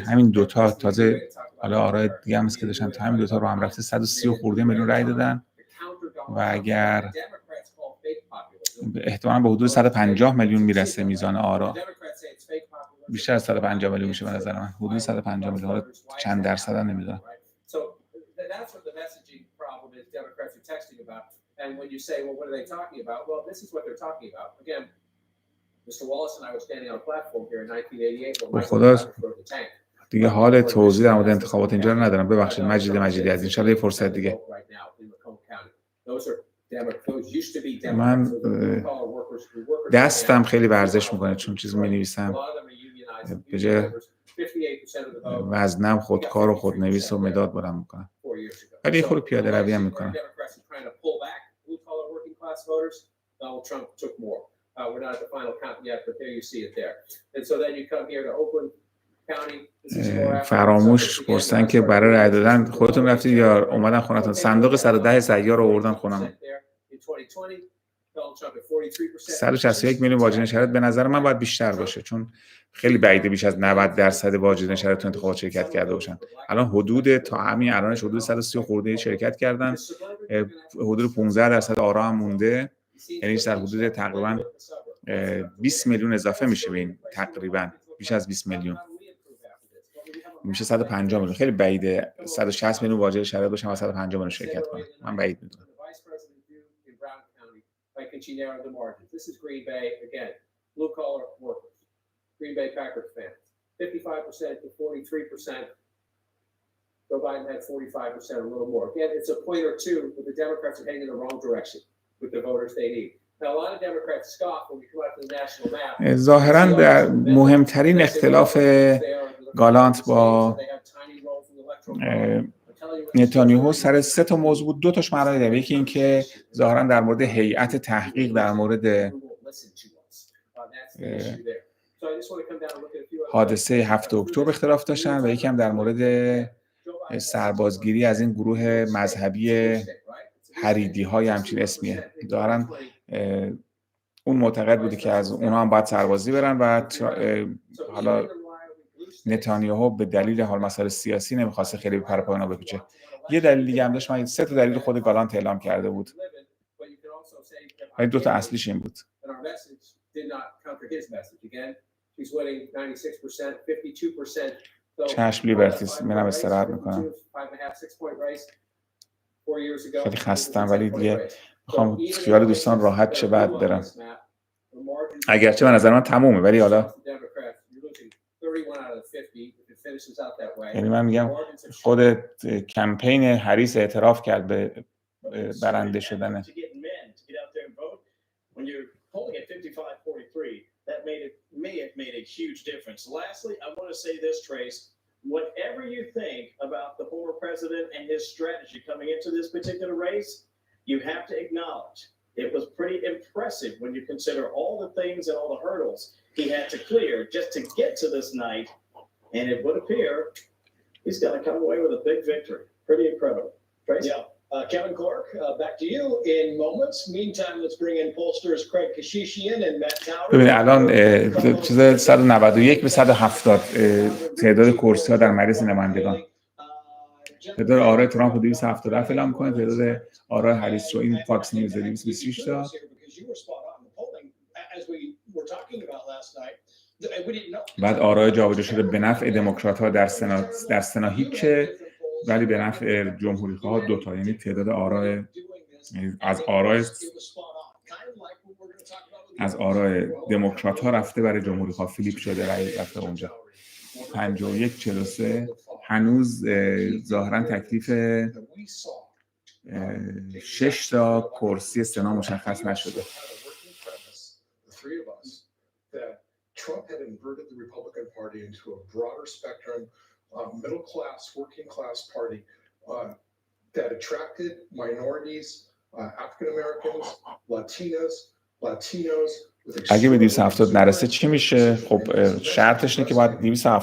همین دوتا تازه حالا آرای دیگه هم که داشتن تا همین دوتا رو هم رفته 130 خورده میلیون رأی دادن و اگر احتمالاً به حدود 150 میلیون میرسه میزان آرا، بیشتر از 150 میلیون میشه به نظر من، حدود 150 میلیون، چند درصد هم نمیدونم. خدا دیگه حال توضیح در مورد انتخابات اینجا رو ندارم، ببخشید مجیدی از انشالله یه فرصت دیگه. من دستم خیلی ورزش میکنه چون چیز می‌نویسم، به جای وزنم خودکار و خودنویس و مداد بلند میکنم، ولی خود پیاده روی هم میکنم. فراموش پرسن که برای رای دادن خودتون رفتید یا اومدن خونتون؟ صندوق 110 سیار رو آوردن خونم. 161 میلیون واجد نشریات به نظر من باید بیشتر باشه، چون خیلی بعیده بیش از 90% واجد نشریات تو انتخابات شرکت کرده باشن. الان حدود تا همین الانش حدود 130 خورده شرکت کردن، حدود 15% آرا هم مونده، یعنی در حدود تقریبا 20 میلیون اضافه میشه به این، تقریبا بیش از 20 میلیون میشه 150 میلیون. خیلی بعیده 160 میلیون واجد نشریات باشن و 150 میلیون شرکت کنن، من بعید میدونم. Can she narrow the margins? This is Green Bay again, blue collar workers, Green Bay Packers fans, 55% to 43%. Joe Biden had 45%, a little more. Again, it's a point or two, but the Democrats are heading in the wrong direction with the voters they need. Now, a lot of Democrats scoff when we come out to the national map. ظاهراً در مهمترین اختلاف گالانت با نتانیاهو سر 3 تا موضوع بود، 2 تاش معنی داره. یکی این که ظاهراً در مورد هیئت تحقیق در مورد حادثه 7 اکتبر اختلاف داشتن و یکی هم در مورد سربازگیری از این گروه مذهبی حریدی‌های همچین اسمیه. ظاهراً اون معتقد بوده که از اونها هم باید سربازی برن و حالا نتانیاهو به دلیل حال مسائل سیاسی نمیخواسته خیلی پر پا اونا بپیچه. یه دلیل دیگه هم داشت، من 3 تا دلیل خود گالانت اعلام کرده بود، ولی 2 تا اصلیش این بود. چشم لیبرتیز، منم استراحت میکنم. خیلی خستم ولی دیگه میخوام خیال دوستان راحت چه بعد برم. اگرچه به نظر من تمومه ولی حالا یعنی من میگم خود کمپین هریس اعتراف کرد به برنده شدن. May have made a huge difference. Lastly, I want to say this, Trace. Whatever you think about the former president and his strategy coming into this particular race, you have to acknowledge it was pretty impressive when you consider all the things and all the hurdles he had to clear just to get to this night. And it would appear he's going to come away with a big victory. Pretty incredible. Trace? Yeah. Kevin Clark, back to you in moments. Meantime, let's bring in pollsters Craig Kashishian and Matt Tower. ببین الان چیز 191 به 170 تعداد کرسی‌ها در مجلس نمایندگان. تعداد آرای ترامپ رو 277 اعلام می‌کنه، تعداد آرای هریس رو این فاکس نیوز 226 تا. بعد آرای جابجا شده به نفع دموکرات‌ها در سنا هیچه، ولی به نفع جمهوری‌خواها 2 تا، یعنی تعداد آرای از آرای دموکرات‌ها رفته برای جمهوری‌خواه فلیپ شده، رأی رفته اونجا. 51-43 هنوز ظاهراً تکلیف 6 تا کرسی سنا مشخص نشده. Trump had inverted the Republican Party into a broader spectrum, middle class, working class party that attracted minorities, African Americans, Latinos. اگه به 270 نرسه چی میشه؟ خب شرطش اینه که باید 270